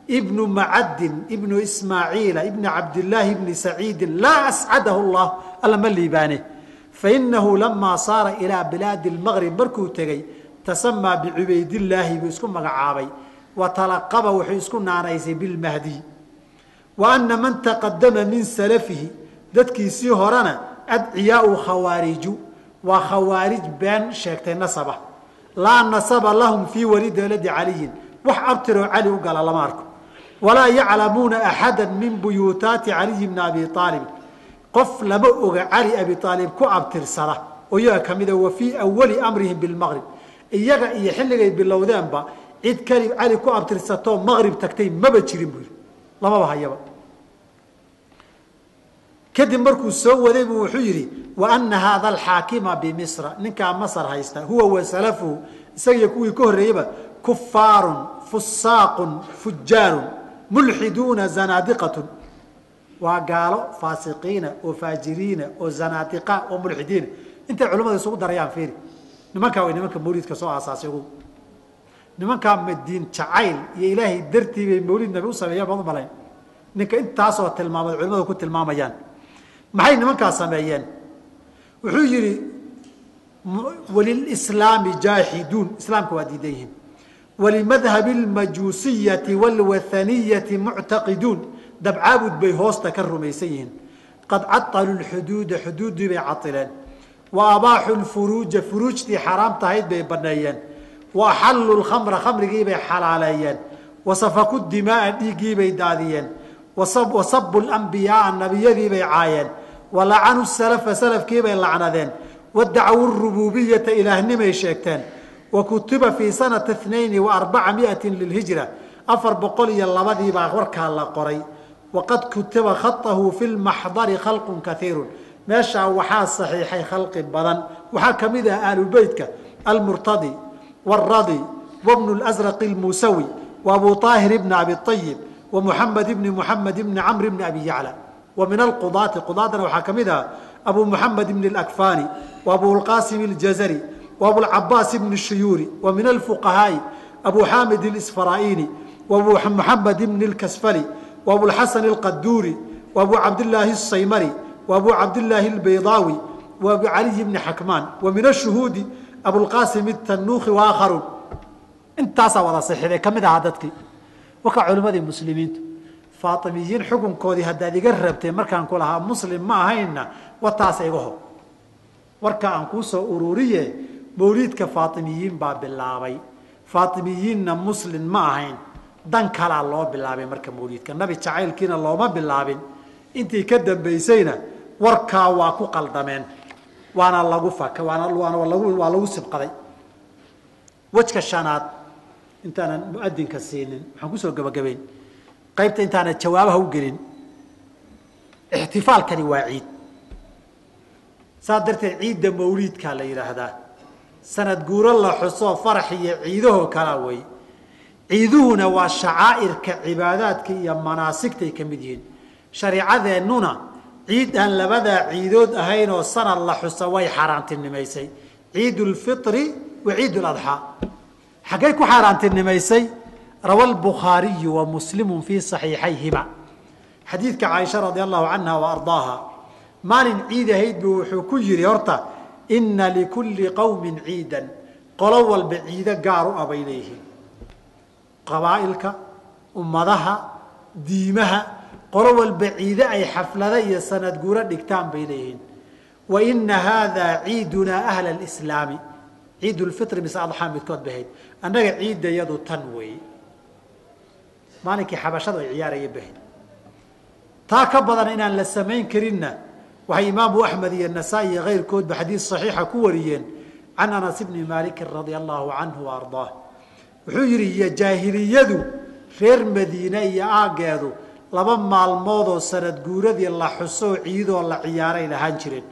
ibnu macadin ibnu ismaaciila ibni cabdillaahi ibni saciidin laa ascadahu llah alla ma liibaane fainahu lamaa saara ilaa bilaadi lmaqrib markuu tegey tasamaa bicubaydillaahi buu isku magacaabay wa talaqaba wuxuu isku naanaysay bilmahdiy wa ana man taqadama min salafihi dadkiisii horena adciyaau khawaariju waa khawaarij been sheegtay nasaba laa nasaba lahum fii walidi waladi caliyin wax abtiroo cali u gala lama arko walaa yaclamuuna axada min buyuutaati caliyi bni abi aalib qof lama oga cali abi aalib ku abtirsada oo iyaga ka mida wa fii awali amrihim bilmaqrib iyaga iyo xilligay bilowdeenba cid kali cali ku abtirsatoo maqrib tagtay maba jirin buu yidhi lamaba hayaba kadib markuu soo waday buu wuxuu yidhi wa ana haada alxaakima bimisra ninkaa masar haysta huwa wa salafuhu isagiyo kuwii ka horreeyeyba kufaarun fusaaqun fujaarun mulxiduuna zanaadiqatun waa gaalo faasiqiina oo faajiriina oo zanaadiqa oo mulxidiina intay culimmadu isugu darayaan fiiri nimankaa way nimanka mawlidka soo aasaasay ugu nimankaa diin jacayl iyo ilaahay dartii bay mawlid nabi u sameeyaan baad u malayn ninka intaasoo tilmaamad culimmadu ku tilmaamayaan maxay nimankaa sameeyeen wuxuu yidhi walilslaami jaaxiduun islaamka waa diidan yihiin walimadhabi اlmajuusiyati wاlwathaniyati muctaqiduun dabcaabud bay hoosta ka rumaysan yihiin qad caطaluu xuduuda xuduuddii bay caileen wa abaaxuu lfuruuja furuujtii xaaraam tahayd bay baneeyeen wa axalluu lkhamra khamrigii bay xalaaleeyeen wasafaku dimaaa dhiiggii bay daadiyeen wasabu lambiyaaa nabiyadii bay caayeen walacanu salafa salafkii bay lacnadeen wadacawu rububiyata ilaahnimay sheegteen wa kutiba fii sanata 42 lilhijra 402 baa warkaa la qoray waqad kutiba khaahu fi lmaxdari khalqun kaiiru meeshaa waxaa saxiixay khalqi badan waxaa ka mid ah ahlu beytka almurtadi wاradi wbnu اlasraq اlmusawi wa abu طaahir bni abi طayib wa muxamed bni muxamed bni camr bni abi yacla wa min alqudaati qudaadana waxaa ka mid ah abu muxamed bni اlakfani wa abulqasim اljazari wa abulcabaas bni shuyuuri wa min alfuqahaai abu xamid اlisfaraini wa abu muxamed bni اlkasfali wa abulxasan اlqaduuri wa abu cabdillaahi الsaymari wa abu cabdillaahi اlbaydaawi wa abu caliy bni xakmaan wa min ashuhuudi abulqasim اtanuukhi waakharuun intaasaa wada saxiixday ka mid ahaa dadkii warka culimmadii muslimiintu faatimiyiin xukunkoodii haddaad iga rabtay markaan ku lahaa muslim ma ahayna wataasa iga ho warka aan kuu soo ururiye mawliidka faatimiyiin baa bilaabay faatimiyiinna muslim ma ahayn dan kalaa loo bilaabay marka mawliidka nabi jacaylkiina looma bilaabin intii ka dambaysayna warkaa waa ku qaldameen waana lagu waa lagu sibqaday wejka shanaad intaanan muadinka siinin waxaan kusoo gabagabayn qaybta intaanan jawaabaha u gelin ixtifaalkani waa ciid saas darteed ciidda mawliidkaa la yidhaahdaa sanad guuro la xuso farax iyo ciidahoo kalaa wey ciiduhuna waa shacaa'irka cibaadaadka iyo manaasigtay ka mid yihiin shareecadeennuna ciid aan labadaa ciidood ahayn oo sanad la xuso way xaaraantinimaysay ciid lfitri wa ciid ladxaa xaggay ku xaaraantinimaysay rawa lbukhaariyu wa muslimu fii saxiixayhima xadiidka caaisha radi allahu canha wa ardaaha maalin ciid ahayd buu wuxuu ku yidhi horta ina likulli qowmin ciidan qolo walba ciido gaar u abay leeyihiin qabaa'ilka ummadaha diimaha qolo walba ciide ay xaflada iyo sanad guuro dhigtaan bay leeyihiin wa ina haadaa ciidunaa ahla alislaami ciid ulfitri mise adxaa midkood bay ahayd annaga ciidda yadu tan weeye maalinkii xabashadu ay ciyaaraya bahayd taa ka badan inaan la samayn karinna waxay imaamu axmed iyo nasaa-i iyo keyrkoodba xadiis saxiixa ku wariyeen can anas bni maalikin radia allahu canhu wa ardaah wuxuu yidhi iyo jaahiliyadu reer madiine iyo aaggeedu 2 maalmoodoo sanad guuradii la xusoo ciidoo la ciyaaray lahaan jireen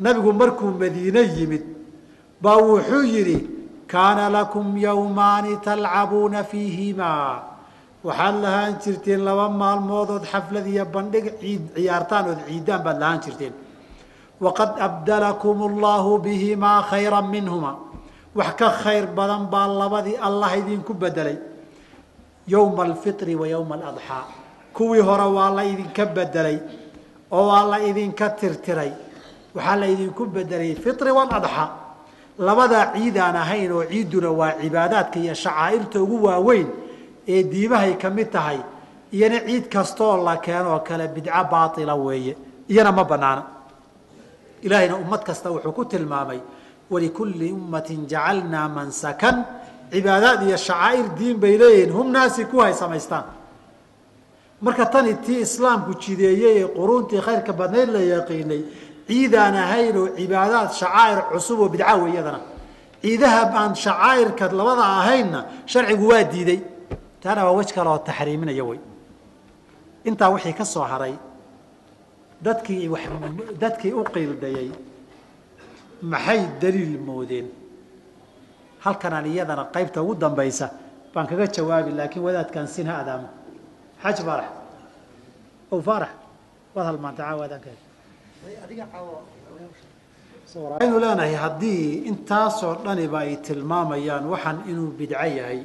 nabigu markuu madiine yimid baa wuxuu yidhi kaana lakum yowmaani talcabuuna fiihimaa waxaad lahaan jirteen 2 maalmoodood xaflad iyo bandhig ciid ciyaartaan ood ciidaan baad lahaan jirteen waqad abdalakum allahu bihimaa khayra minhuma wax ka khayr badan baa labadii allah idinku bedelay yowma alfitri wa yowma aladxaa kuwii hore waa la idinka bedelay oo waa la idinka tirtiray waxaa la idinku bedelay fitri waladxaa labadaa ciid aan ahayn oo ciidduna waa cibaadaadka iyo shacaa'irta ugu waaweyn ee diimahay ka mid tahay iyana ciid kastooo la keenoo kale bidco baatila weeye iyana ma banaana ilaahayna ummad kasta wuxuu ku tilmaamay walikulli ummatin jacalnaa mansakan cibaadaad iyo shacaa'ir diin bay leeyihiin hum naasi ku hay samaystaan marka tani tii islaamku jideeyey ee quruuntii khayrka badnayd la yaqiinay ciidaan ahayn oo cibaadaad shacaa'ir cusub oo bidca weeyadana ciidaha aan shacaa'irka labada ahaynna sharcigu waa diiday taana waa wej kale oo taxriiminaya wey intaa wixii ka soo haray dadkii u qiildayay maxay daliil moodeen halkanaan iyadana qaybta ugu dambaysa baan kaga jawaabi laakiin wadaadkaan sin ha adaamo xaj faarax ow faarax waad halmaantay caawaadaankeeda aynu leenahay haddii intaasoo dhaniba ay tilmaamayaan waxaan inuu bidco yahay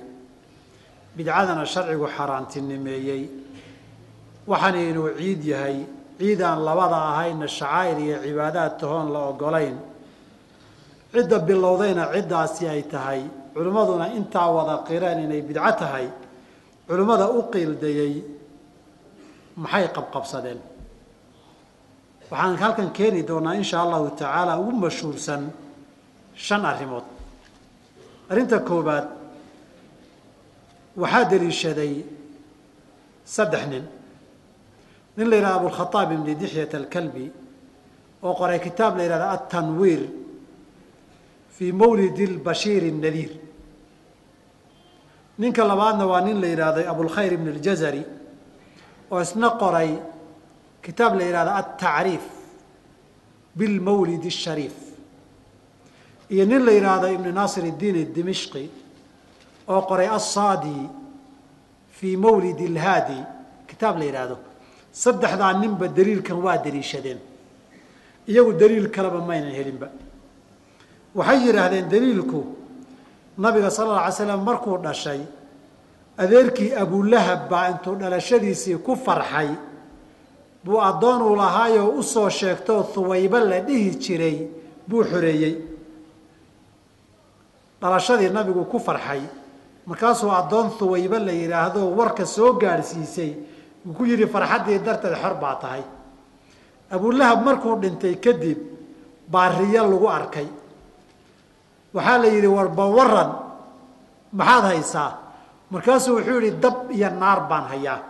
bidcadana sharcigu xaaraantinimeeyey waxaan inuu ciid yahay ciidaan labada ahayna shacaa'ir iyo cibaadaad tahoon la ogolayn cidda bilowdayna ciddaasi ay tahay culimmaduna intaa wada qireen inay bidco tahay culimmada u qiildayey maxay qabqabsadeen waxaan halkan keeni doonaa insha allahu tacaala ugu mashhuursan 5 arrimood arrinta koobaad waxaa daliishaday 3 nin la yidhahda abulkhataab ibni dixyat alkalbi oo qoray kitaab la yidhahda altanwiir fii mawlidi lbashiir الnadiir ninka labaadna waa nin la yidhaahdo abulkhayr ibn اljazari oo isna qoray kitaab la yidhahdo altacriif bilmawlid الshariif iyo nin la yidhaahdo ibn naasir الdiin الdimishqi oo qoray alsaadi fii mawlid اlhaadi kitaab la yidhaahdo 3daa ninba daliilkan waa daliishadeen iyagu daliil kaleba maynan helinba waxay yidhaahdeen daliilku nabiga sala alla alay slam markuu dhashay adeerkii abulahab baa intuu dhalashadiisii ku farxay buu addoonuu lahaayoo u soo sheegtoo huwaybo la dhihi jiray buu xoreeyey dhalashadii nabigu ku farxay markaasuu addoon huwaybo la yidhaahdo warka soo gaadhsiisay uu ku yidhi farxaddii darteed xor baa tahay abulahab markuu dhintay kadib baa riyo lagu arkay waxaa la yidhi warba waran maxaad haysaa markaasuu wuxuu yidhi dab iyo naar baan hayaa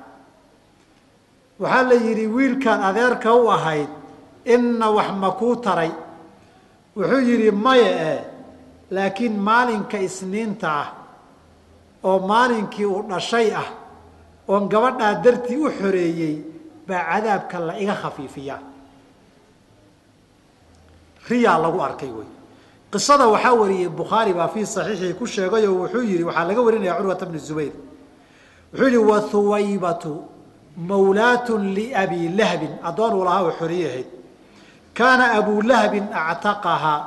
waxaa la yidhi wiilkaan adeerka u ahayd inna wax ma kuu taray wuxuu yidhi maya laakiin maalinka isniinta ah oo maalinkii uu dhashay ah oon gabadhaa dartii u xoreeyey baa cadaabka la iga khafiifiyaa riyaa lagu arkay wey qisada waxaa wariyey bukhaari baa fii saxiixii ku sheegay oo wuxuu yidhi waxaa laga warinaya curwata bni zubayr wuxuu yihi wa huwaybatu mawlaatun liabi lahabin addoon uu lahaa oo xoreeye ahayd kaana abulahabin actaqahaa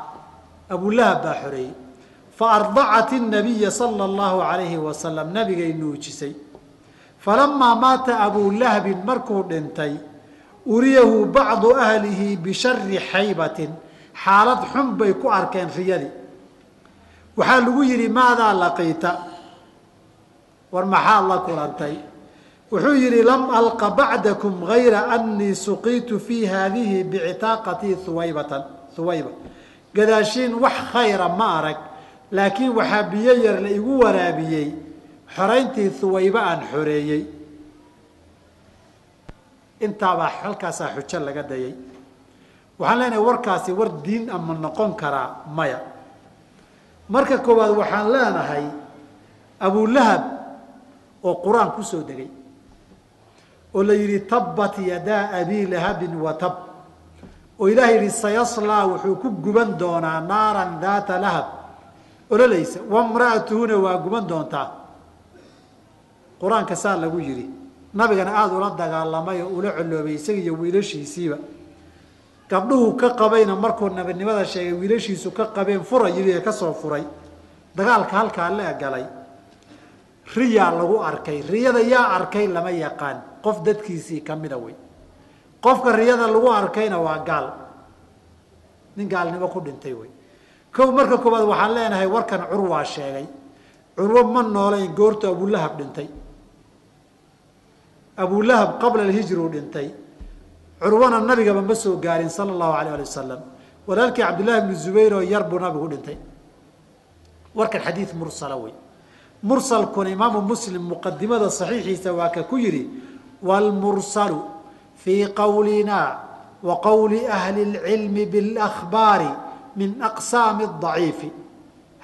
abulahab baa xoreeyey faardacat الnabiya sala اllahu alayhi wasalam nabigay nuujisay falamaa maata abulahabin markuu dhintay uriyahu bacdu ahlihi bishari xaybatin xaalad xun bay ku arkeen riyadii waxaa lagu yidhi maadaa laqiita war maxaad la kulantay wuxuu yidhi lam alqa bacdakum gayra annii suqiitu fii haadihi bicitaaqatii huwayba gadaashiin wax khayra ma arag laakiin waxaa biyo yar la igu waraabiyey xorayntii huwayba aan xoreeyey intaabaa halkaasaa xujo laga dayay waxaan leenahay warkaasi war diin ama noqon karaa maya marka koowaad waxaan leenahay abulahab oo qur-aan ku soo degay oo la yidhi tabbat yadaa abii lahabin wa tab oo ilaah yidhi sayaslaa wuxuu ku guban doonaa naaran daata lahab ololaysa wamra'atuhuna waa guban doontaa qur-aanka saa lagu yidhi nabigana aada ula dagaalamay oo ula coloobay isaga iyo wiilashiisiiba gabdhuhu ka qabayna markuu nabinimada sheegay wiilashiisu ka qabeen fura yidhi ee ka soo furay dagaalka halkaa la galay riyaa lagu arkay riyada yaa arkay lama yaqaan qof dadkiisii ka mida wey qofka riyada lagu arkayna waa gaal nin gaalnimo ku dhintay wey kow marka koobaad waxaan leenahay warkan curwaa sheegay curwo ma noolayn goortu abulahab dhintay abulahab qabla alhijri uu dhintay curwana nabigaba ma soo gaarin sala allahu alayh ali wasalam walaalkii cabdullahi bnu zubayr oo yar buu nabigu dhintay warkan xadiid mursala wey mursalkuna imaamu muslim muqadimada saxiixiisa waa ka ku yidhi waalmursalu fii qowlina wa qowli ahli اlcilmi biاlakhbaari min aqsaami اdaciifi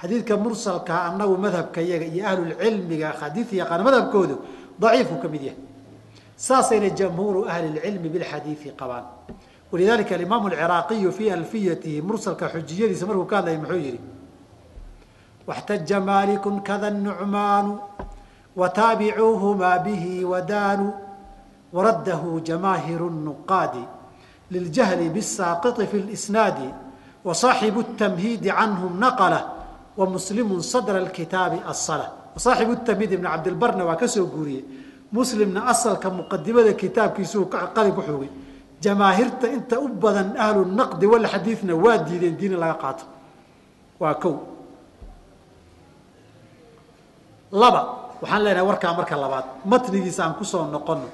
xadiidka mursalkaa annagu madhabka yaga iyo ahlulcilmiga xadiid yaqaana madhabkoodu daciifku ka mid yahay saasayna jamhuuru ahli اlcilmi bilxadiidi qabaan walidalika alimaamu alciraaqiyu fii alfiyatihi mursalka xujiyadiisa markuu ka hadlaya muxuu yihi واxtaja malik kada النucmaanu wataabicuuhumaa bihi wadaanu waradahu jamaahiru النuqaadi liljahli bالsaaqiطi fi اlisnaadi waصaaxibu الtamhiidi canhum naqla wamuslimu sadra اkitaabi asla saaxibu الtamhiid ibn cabdilbarna waa ka soo guuriyey muslimna asalka muqadimada kitaabkiisuu qalin ku xoogay jamaahirta inta u badan ahlu naqdi walxadiidna waa diideen diin in laga qaato waa kow laba waxaan leenahay warkaa marka labaad matnigiisa aan kusoo noqono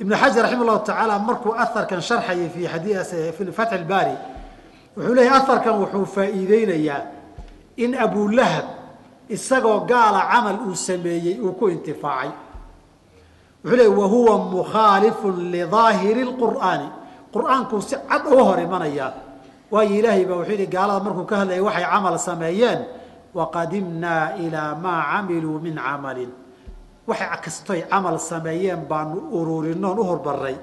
ibn xajar raxima llahu tacaala markuu aharkan sharxayay fi fatxi اlbaari wuxuu leeyahy aharkan wuxuu faa'iideynayaa in abulahab isagoo gaala camal uu sameeyey uu ku intifaacay wuxuu leey wahuwa mukhaalifun lidaahiri اlqur'aani qur'aankuu si cad uga hor imanayaa waayo ilaahay baa wuxuu yihi gaalada markuu ka hadlayay waxay camal sameeyeen waqadimnaa ilaa maa camiluu min camalin waxay kastoy camal sameeyeen baanu ururinoon u horbaray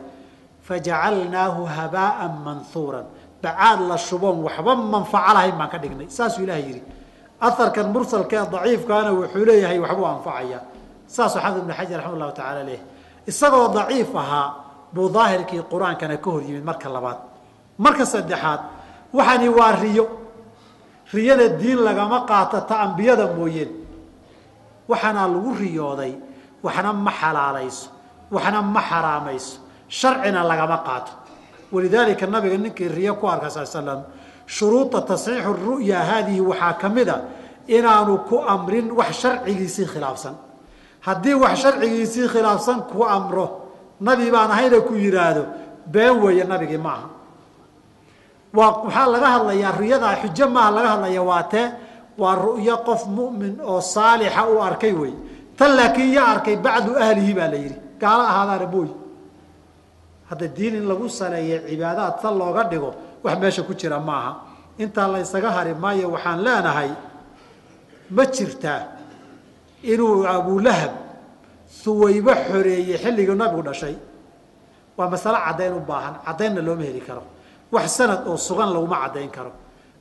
fajacalnaahu habaaan manhuuran bacaad la shuboon waxba manfaco lahayn baan ka dhignay saasuu ilahay yidhi aharkan mursalkee daciifkaana wuxuu leeyahay waxbuu anfacaya saasuu xafid ibnu xajar raxima llahu tacaala leh isagoo daciif ahaa buu daahirkii qur-aankana ka hor yimid marka labaad marka saddexaad waxani waa riyo riyada diin lagama qaato ta ambiyada mooyeen waxaanaa lagu riyooday waxna ma xalaalayso waxna ma xaraamayso sharcina lagama qaato walidaalika nabiga ninkii riyo ku arka sal slam shuruuda tasxiixu ru'ya haadihi waxaa ka mid a inaanu ku amrin wax sharcigiisii khilaafsan haddii wax sharcigiisii khilaafsan ku amro nabi baan ahayna ku yidhaahdo been weeye nabigii ma aha waxaa laga hadlayaa ruyadaa xujo maaha laga hadlaya waa tee waa ru'yo qof mu'min oo saalixa u arkay wey tan laakiin yaa arkay bacdu ahlihi baa la yidhi gaalo ahaadaana mooy hadda diin in lagu saleeya cibaadaad tan looga dhigo wax meesha ku jira maaha intaa la ysaga hari maayo waxaan leenahay ma jirtaa inuu abulahab huwaybo xoreeyey xilligii nabigu dhashay waa masalo caddayn u baahan caddaynna looma heli karo wax sanad oo sugan laguma caddayn karo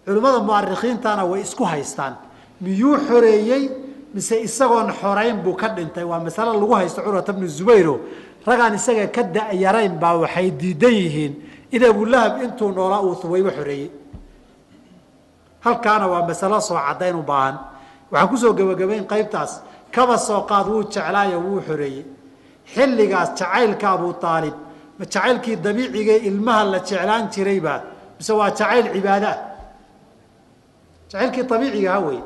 culimmada mu'arikhiintana way isku haystaan miyuu xoreeyey mise isagoon xorayn buu ka dhintay waa masalo lagu haysto curwata bnu zubayro ragaan isaga ka da'yarayn baa waxay diidan yihiin in abulahab intuu noolaa uu huwaybo xoreeyey halkaana waa masalo soo caddayn u baahan waxaan kusoo gebagabayn qaybtaas kaba soo qaad wuu jeclaayo wuu xoreeyey xilligaas jacaylka abu aalib ma jacaylkii dabiicigae ilmaha la jeclaan jirayba mise waa jacayl cibaadaah jacaylkii abiicigaha wey.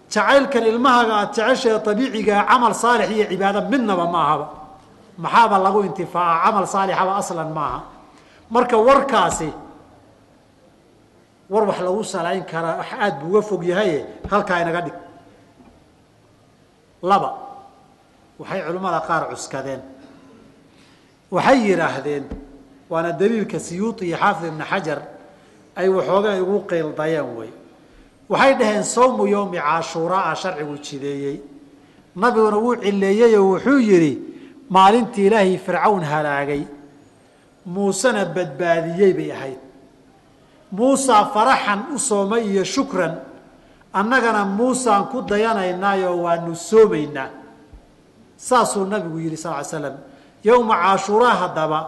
jacaylkan ilmahaaga aad jeceshae abiicigaa camal saalix iyo cibaado midnaba ma ahaba, maxaaba lagu intifaaca camal saalixaba aslan maaha. marka warkaasi war wax lagu salayn karaa wax aad buu uga fog yahaye halkaa inaga dhig. laba, waxay culimmada qaar cuskadeen, waxay yidhaahdeen, waana daliilka siyuuti iyo xaafid ibn xajar ay waxoogaa igu qeeldayeen wey. waxay dhaheen sawmu yowmi caashuuraa sharcigu jideeyey, nabiguna wuu cileeyey oo wuxuu yidhi maalintii ilaahay fircawn halaagay muusena badbaadiyey bay ahayd. muusaa faraxan u soomay iyo shukran, annagana muusaan ku dayanaynaayoo waanu soomaynaa. saasuu nabigu yidhi sal ly slam. yowma caashuuraa haddaba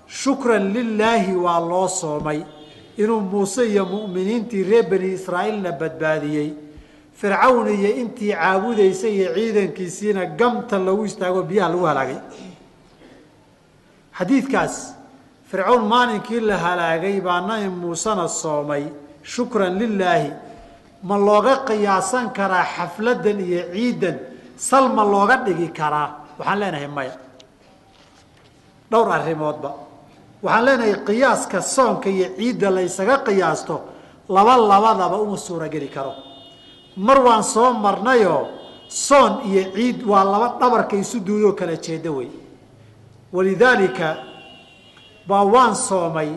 shukran lilaahi waa loo soomay inuu muuse iyo mu'miniintii reer bani israa'iilna badbaadiyey, fircawn iyo intii caabudaysay iyo ciidankiisiina gamta lagu istaago biyaha lagu halaagay. xadiidkaas fircawn maalinkii la halaagay baa nabi muusena soomay shukran lilaahi, ma looga qiyaasan karaa xafladan iyo ciidan sal ma looga dhigi karaa? waxaan leenahay maya, dhowr arrimoodba. waxaan leenahay qiyaaska soonka iyo ciidda la ysaga qiyaasto labadaba uma suurageli karo. mar waan soo marnayoo soon iyo ciid waa laba dhabarka isu duudoo kala jeeda wey. walidaalika baa waan soomay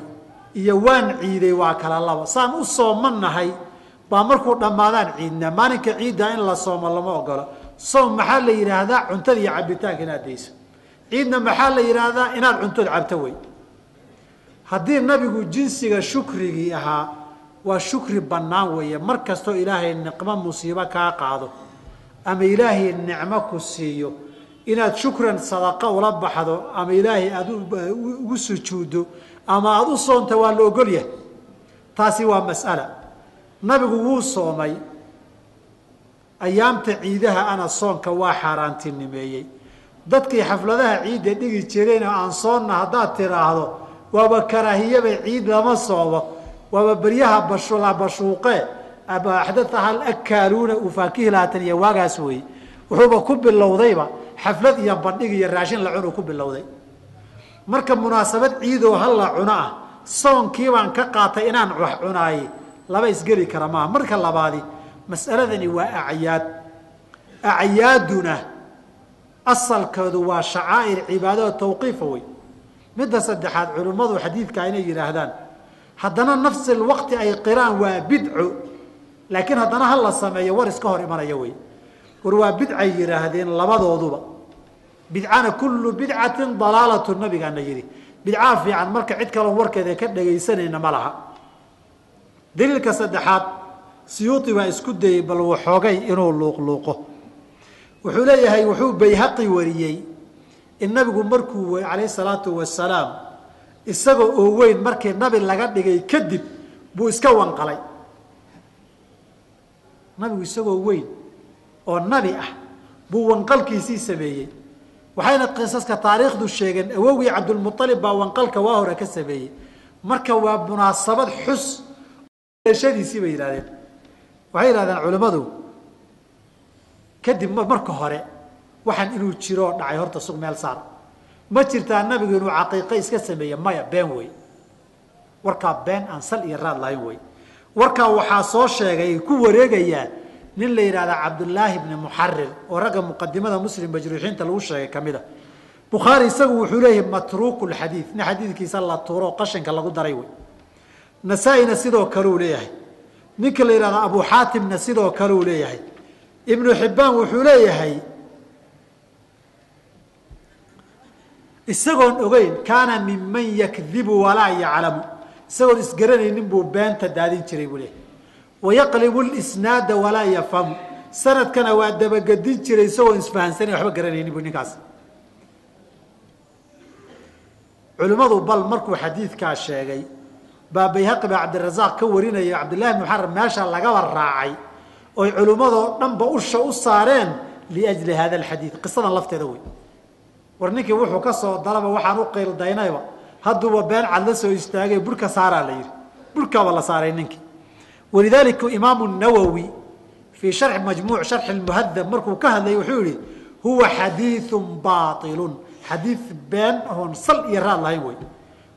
iyo waan ciiday waa kala laba. saan u soomanahay baa markuu dhammaadaan ciidna. maalinka ciidda in la soomo lama ogolo. soom maxaa la yidhaahdaa? cuntada iyo cabitaanka inaad dayso. ciidna maxaa la yidhaahdaa? inaad cuntood cabto wey. haddii nabigu jinsiga shukrigii ahaa, waa shukri bannaan weeye. mar kastoo ilaahay niqmo musiibo kaa qaado ama ilaahay nicmo ku siiyo, inaad shukran sadaqa ula baxdo ama ilaahay aada ugu sujuuddo ama aada u soonta waa la ogol yahay. taasi waa mas'ala. nabigu wuu soomay ayaamta ciidaha ana soonka waa xaaraantinimeeyey. dadkii xafladaha ciidda dhigi jireenoo aan soonna haddaad tiraahdo waaba karaahiyaba ciid lama soomo, waaba beryaha bashuuqe axdathaha alakaaluuna ufaakihilaatan iyo waagaas weeye. wuxuuba ku bilowdayba xaflad iyo bandhig iyo raashin la cunuu ku bilowday. marka munaasabad ciidoo hal la cuno ah soonkii baan ka qaatay inaan wax cunaaye laba isgeli kara maaha. marka labaadi mas'aladani waa acyaad. acyaaduna asalkoodu waa shacaa'ir cibaadada tawqiifa wey. midda saddexaad culimmadu xadiidka inay yidhaahdaan haddana nafsil waqti ay qiraan waa bidco, laakiin haddana ha la sameeyo war iska hor imanaya wey. war waa bidcay yidhaahdeen labadooduba. bidcana kullu bidcatin dalaalatu nabigaana yidhi. bidcaa fiican marka cid kaloo warkeeda ka dhagaysanayna ma laha. daliilka saddexaad siyuuti baa isku dayey bal waxoogay inuu luuqluuqo. wuxuu leeyahay wuxuu bayhaqi wariyey in nabigu markuu calayhi salaatu wasalaam isagoo oo weyn markii nabi laga dhigay kadib buu iska wanqalay. nabigu isagoo weyn oo nabi ah buu wanqalkiisii sameeyey. waxayna qisaska taariikhdu sheegeen awowgii cabdulmualib baa wanqalka waa hore ka sameeyey. marka waa munaasabad xus shadiisii bay yidhahdeen. waxay yidhahdeen culimmadu kadib marka hore waxaan inuu jiroo dhacay horta sug meel saar. ma jirtaa nabigu inuu caqiiqo iska sameeye? maya, been wey. warkaa been aan sal iyo raad lahayn wey. warkaa waxaa soo sheegay ku wareegayaa nin la yidhahda cabdullaahi bni muxarir oo ragga muqadimada muslim majruuxiinta lagu sheegay ka mid a. bukhaari isagu wuxuu leeyahay matruuku lxadiid, nin xadiidkiisa la tuuro qashinka lagu daray wey. nasaa-ina sidoo kale uu leeyahay. ninka la yidhahda abu xaatimna sidoo kale uu leeyahay. ibnu xibbaan wuxuu leeyahay isagoon ogeyn kaana minman yakdibu walaa yaclamu, isagoon isgaranaynin buu beenta daadin jiray buu leeyahay. wayaqlibu lisnaada walaa yafhamu, sanadkana waa dabagedin jiray isagoon isfahansanan waxba garanaynin buu ninkaas. culimmadu bal markuu xadiidkaa sheegay baa bayhaqi baa cabdirasaaq ka warinaya cabdillahi bn muxarar meesha lagaba raacay oy culimmadoo dhanba usha u saareen liajli hada alxadiid. qisadan lafteeda wey. war ninkii wuxuu ka soo dalaba waxaan u qeyldaynayba hadduuba been cad la soo istaagay burka saaraa la yidhi. burkaaba la saaray ninkii. walidaalika imaamu nawowi fii sharxi majmuuc sharxi lmuhadab markuu ka hadlayay wuxuu yihi huwa xadiiثu baaطilu xadiid been oon sal iyo raad lahayn wey.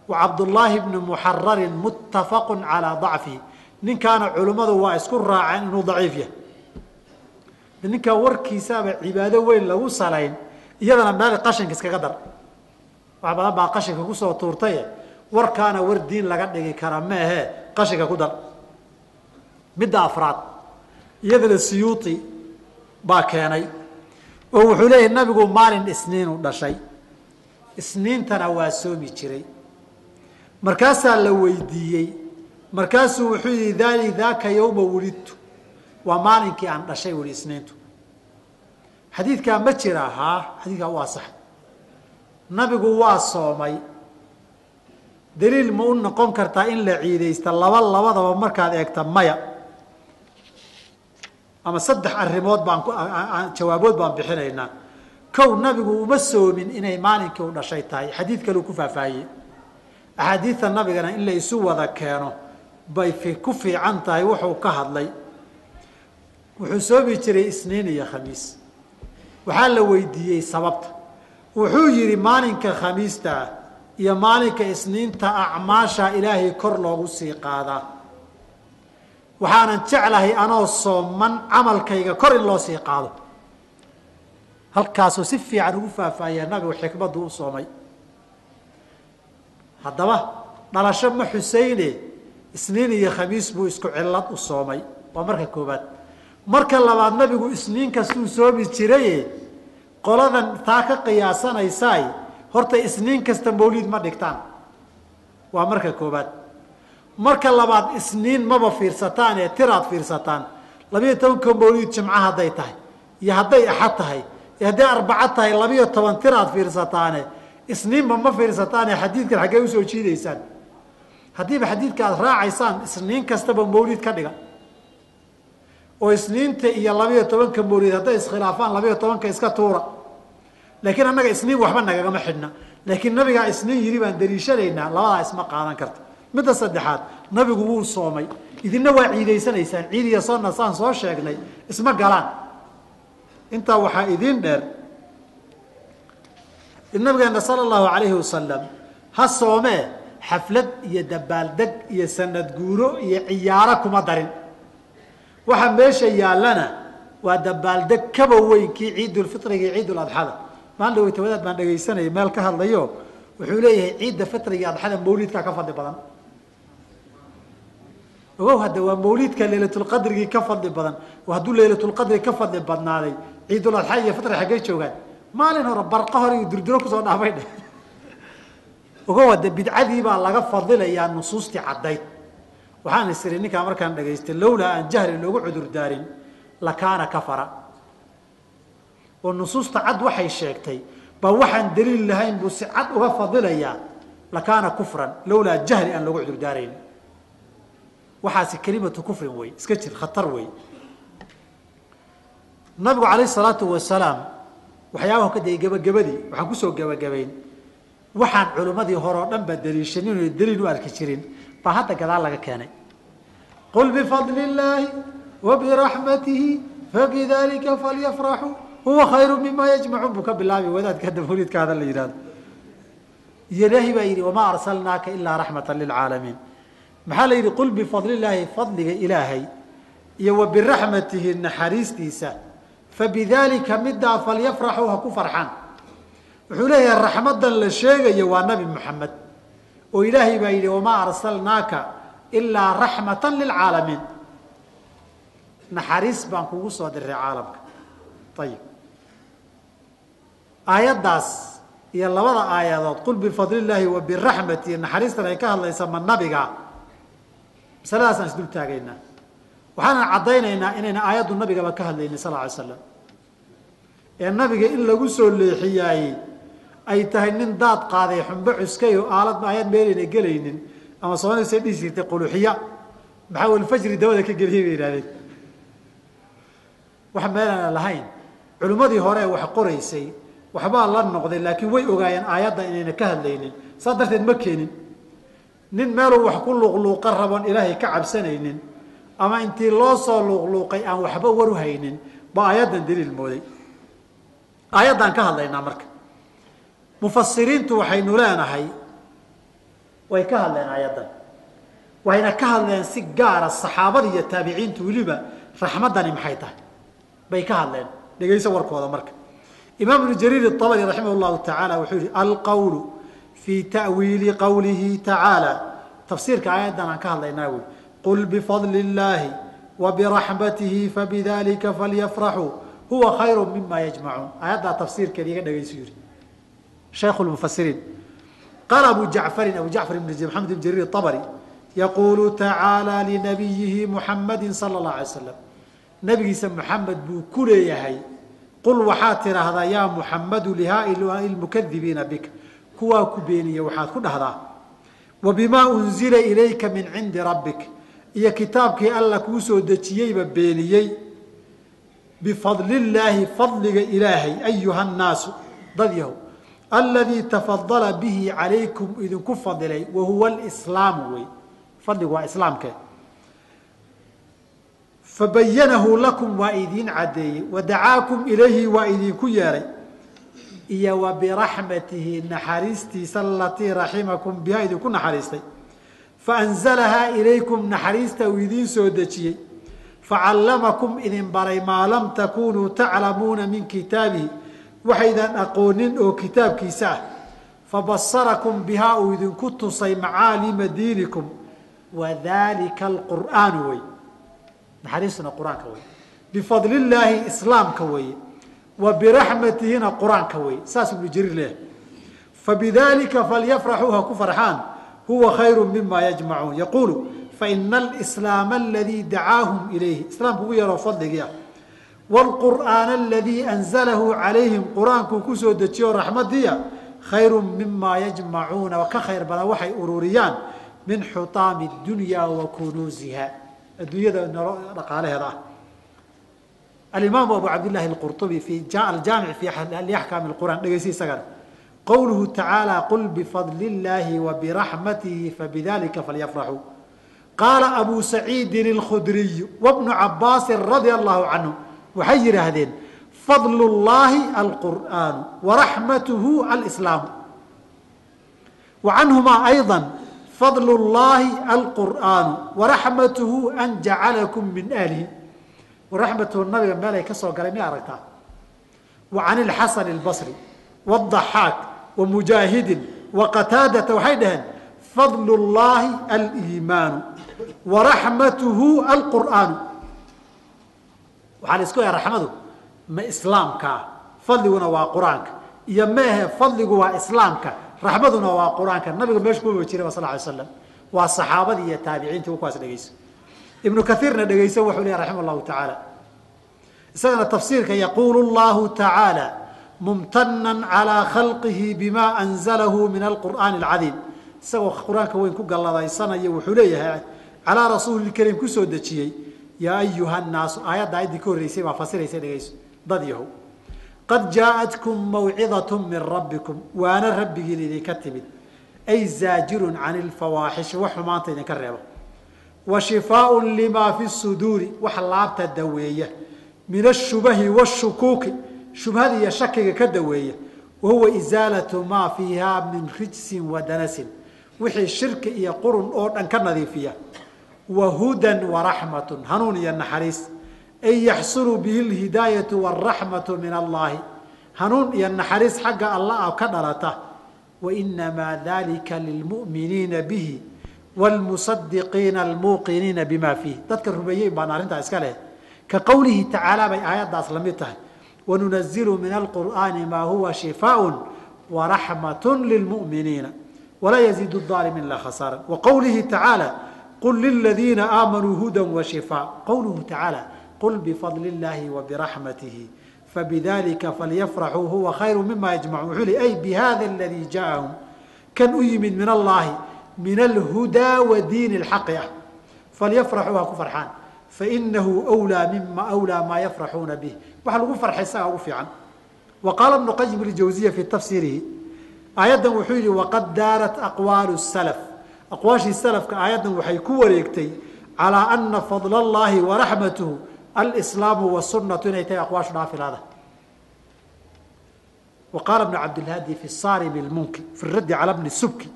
wa cabdullaahi bni muxararin muttafaqu calaa dacfihi ninkaana culimmadu waa isku raaceen inuu daciif yahay. ninkaa warkiisaaba cibaado weyn lagu salayn, iyadana meel qashinka iskaga dar. wax badan baa qashinka kusoo tuurtaye warkaana war diin laga dhigi kara meehe qashinka ku dar. midda afraad iyadana siyuuti baa keenay oo wuxuu leeyahay nabigu maalin isniinu dhashay, isniintana waa soomi jiray. markaasaa la weydiiyey, markaasuu wuxuu yihi daaka yowma wulidtu, waa maalinkii aan dhashay weli isniintu. xadiidkaa ma jira? haa, xadiidkaa waa sax. nabigu waa soomay. daliil ma u noqon kartaa in la ciidaysta labadaba markaad eegta maya. ama saddex arrimood baan jawaabood baan bixinaynaa. kow, nabigu uma soomin inay maalinkii u dhashay tahay, xadiid kaleu ku faahfaahiyey. axaadiidta nabigana in la isu wada keeno bay ku fiican tahay. wuxuu ka hadlay, wuxuu soomi jiray isniin iyo khamiis. waxaa la weydiiyey sababta, wuxuu yihi maalinka khamiista iyo maalinka isniinta acmaasha ilaahay kor loogu sii qaadaa. waxaanan jeclahay anoo sooman camalkayga kor in loo sii qaado. halkaasuu si fiican ugu faahfaahiya nabigu xikmaddu u soomay. haddaba dhalasho ma xuseyne isniin iyo khamiis buu isku cillad u soomay. waa marka koobaad. marka labaad, nabigu isniin kastuu soomi jiraye qoladan taa ka qiyaasanaysaay horta isniin kasta mawliid ma dhigtaan. waa marka koobaad. marka labaad, isniin maba fiirsataan ee tiraad fiirsataan. 12 mawliid jimca hadday tahay iyo hadday axad tahay iyo hadday arbaca tahay 12 tiraad fiirsataane isniinba ma fiirsataane xadiidkan xaggee usoo jiidaysaan? haddiiba xadiidka aad raacaysaan isniin kastaba mawliid ka dhiga oo isniinta iyo 12 mawliid hadday iskhilaafaan 12 iska tuura. laakiin annaga isniin waxba nagagama xidhna. laakiin nabigaa isniin yidhi baan daliishanaynaa, labadaa isma qaadan karta. midda saddexaad, nabigu wuu soomay, idinna waa ciidaysanaysaan. ciid iyo sonna saan soo sheegnay isma galaan. intaa waxaa idiin dheer in nabigeena sala allahu calayhi wasalam ha soomee xaflad iyo dabaaldeg iyo sanad guuro iyo ciyaaro kuma darin. waxa meesha yaallana waa dabaaldeg kaba weyn kii ciidulfitriga iyo ciiduladxada. maalin dhaweyta wadaad baan dhegaysanayay meel ka hadlayo wuxuu leeyahay ciidda fitriga iyo adxada mawliidkaa ka fadli badan. ogow hadda waa mawliidka laylatulqadrigii ka fadli badan. hadduu laylatulqadri ka fadli badnaaday ciiduladxa iyo fitri xaggay joogaan? maalin hore barqa hore iyo durduro kusoo dhaafay dheh. ogow hadda bidcadii baa laga fadilayaa nusuustii caddayd. waxaan is iri ninkaa markaan dhagaystay lowlaa aan jahli loogu cudur daarin lakaana kafara. oo nusuusta cad waxay sheegtay baa waxaan daliil lahayn buu si cad uga fadilayaa, lakaana kufran lowlaa jahli aan loogu cudur daarayn. waxaasi kelimatu kufrin wey, iska jir, khatar wey. nabigu calayhi salaatu wasalaam waxyaabaha ka dayay gabagabadii waxaan kusoo gabagabayn waxaan culimmadii hore oo dhan ba daliishanin oo daliil u arki jirin baa hadda gadaal laga keenay. qul bifadli illaahi wa biraxmatihi fabidalika falyafraxuu huwa khayru mima yajmacuun buu ka bilaabay wadaadka hadda mawliidka hadal la yidhahdo. iyo ilaahi baa yidhi wamaa arsalnaaka ilaa raxmatan lilcaalamiin. maxaa la yidhi? qul bifadli illaahi, fadliga ilaahay iyo wa biraxmatihi naxariistiisa, fabidaalika middaa falyafraxuu ha ku farxaan. wuxuu leeyahay raxmadan la sheegayo waa nabi moxamed oo ilaahay baa yidhi wamaa arsalnaaka ilaa raxmatan lilcaalamiin, naxariis baan kugu soo diray caalamka. ayib, aayaddaas iyo labada aayadood qul bifadli illaahi wa biraxmatihi naxariistan ay ka hadlaysa ma nabiga? masaladaasaan isdul taagaynaa. waxaanan caddaynaynaa inayna aayaddu nabigaba ka hadlaynin sal ly slam ee nabiga in lagu soo leexiyaayey ay tahay nin daad qaaday xumbo cuskay oo aayad meelayna gelaynin. ama soomaalisa dhihi jirtay quluxiya maxaa walfajri dabada ka geliyay bay yihahdeen. wax meelana lahayn. culimmadii hore wax qoraysay waxbaa la noqday, laakiin way ogaayeen aayadda inayna ka hadlaynin. saas darteed ma keenin. nin meeluu wax ku luuqluuqa raboon ilaahay ka cabsanaynin ama intii loo soo luuqluuqay aan waxba waru haynin ba aayaddan daliil mooday aayaddan ka hadlaynaa marka mufasiriintu waxaynu leenahay way ka hadleen aayaddan wayna ka hadleen si gaara saxaabada iyo taabiciintu weliba raxmaddani maxay tahay bay ka hadleen dhegayso warkooda marka imaam ibnu jariir الطabri raximah اllahu tacaala wuxuu yihi alqowlu fii ta'wiili qowlihi tacaala tafsiirka aayaddan aan ka hadlaynaa wy qul bifadli اllaahi wabiraxmatihi fabidalika falyafraxuu huwa khayru mima yajmacuun aayaddaa tafsiirkeeda iga dhegaysu yihi shaykhu lmufasiriin qaala abu jacfar ibn maxamed ibn jariir الطabri yaqulu tacaalى linabiyihi muxamadi salى اllahu alay slam nabigiisa muxamed buu ku leeyahay qul waxaad tidhaahdaa yaa muxamadu lihaai lmukadibiina bika kuwaa ku beeniya waxaad ku dhahdaa wa bimaa unzila ilayka min cindi rabbik iyo kitaabkii alla kuu soo dejiyeyba beeniyey bifadli illaahi fadliga ilaahay ayuha nnaasu dad yahow aladii tafadala bihi calaykum idinku fadilay wa huwa alslaamu wey fadligu waa islaamkee fabayanahu lakum waa idiin caddeeyey wadacaakum ilayhi waa idinku yeeray iyo wa biraxmatihi naxariistiisa alatii raximakum bihaa idinku naxariistay faanzalahaa ilaykum naxariista uu idiin soo dejiyey facallamakum idin baray maa lam takunuu taclamuuna min kitaabihi waxaydan aqoonin oo kitaabkiisa ah fabasarakum bihaa uu idinku tusay macaalima diinikum wadalika alqur'aanu wey naxariistuna qur-aanka wey bifadli illaahi islaamka weeye wa biraxmatihina qur-aanka weeye saas ibnu jariir leeyahay fabidalika falyafraxuu ha ku farxaan huwa khayru mima yajmacuun yaquulu faina alislaama aladii dacaahum ilayhi islaamku ugu yaroo fadligii ah waalqur'aana aladii anzalahu calayhim qur-aankuu kusoo dejiyo raxmadiia khayru mima yajmacuuna ka khayr badan waxay ururiyaan min xutaami dunya wa kunuusiha adduunyada dhaqaalaheeda ah alimaamu abu cabdillahi alqurطubi fi aljaamic fi liaxkaami اlqur'an dhegeysi isagana qowluhu tacaala qul bifadli اllaahi wa biraxmatihi fabidalika falyafraxuu qaala abu saciidin اlkhudriyu wabnu cabaasin radia allahu canhu waxay yidhaahdeen fadl اllahi alqur'aanu waraxmatuhu alslaamu wa canhumaa ayضa fadl اllahi alqur'aanu waraxmatuhu an jacalakum min ahlihi waraxmatuhu nabiga meelay ka soo galay miya aragtaa wa can ilxasan اlbasri wاdaxaak wa mujaahidin wa qataadata waxay dhaheen fadl اllahi aliimaanu waraxmatuhu alqur'aanu waxaa la isku yaha raxmadu ma islaamkaa fadliguna waa qur-aanka iyo meehe fadligu waa islaamka raxmaduna waa qur-aanka nabiga meeshu kuba jiraba sal lay slam waa saxaabadii iyo taabiciintii kuwaas dhegeyso ibnu kaiirna dhegeyso wuxuu leeyahy raxima llahu tacaala isagana tafsiirka yaquulu llahu tacaala mumtanan calaa khalqihi bima anzalahu min alqur'aani alcadiim isagoo qur-aanka weyn ku galladaysanaya wuxuu leeyahay calaa rasuuli kariim kusoo dejiyey yaa ayuha nnaasu aayadda aydii ka horreysay baa fasiraysa dhegeyso dad yahow qad jaaءatkum mawcidaة min rabbikum waana rabbigiin idinka timid ay zaajirun can اlfawaaxishi wax xumaanta idinka reebo wa shifaaء lima fi الsuduuri wax laabta daweeya min الshubahi wالshukuuki shubhada iyo shakiga ka daweeya wahuwa isaalaةu maa fiiha min rijsin wa danasin wixii shirki iyo qurun oo dhan ka nadiifiya wa hudan waraxmat hanuun iyo naxariis ay yaxsulu bihi اlhidaayatu wاraxmatu min allahi hanuun iyo naxariis xagga allah ka dhalata wainamaa dalika lilmu'miniina bihi wاlmusadiqiina almuuqiniina bima fiih dadka rumeeyey baan arrintaa iska leh ka qowlihi tacaala bay aayaddaas la mid tahay wanunazilu min alqur'aani maa huwa shifaaء waraxmat lilmu'miniina walaa yaziid الظaalimiin ila khasaara wa qowlihi tacaala qul liladiina aamanuu huda washifaa qowluhu tacaala qul bifadli اllaahi wabiraxmatihi fabidalika falyafraxuu huwa khayru mima yajmacuun wuxuu li ay bihada aladii jaaahum kan u yimid min allahi min alhudaa wa diini اlxaqi ah falyafraxuu ha ku farxaan fainahu wlaa maa yafraxuuna bih waxa lagu farxay isagaa ugu fiican wa qaala ibnu qayim اljawziya fi tafsiirihi aayaddan wuxuu yihi waqad daarat aqwaalu salaf aqwaashii salafka aayaddan waxay ku wareegtay calaa ana fadla allahi waraxmatuhu alislaamu wasunatu inay tahay aqwaashu dhaafilaada. wa qaala bnu cabdilhaadi fi saarimi lmunki fi raddi cala bni subki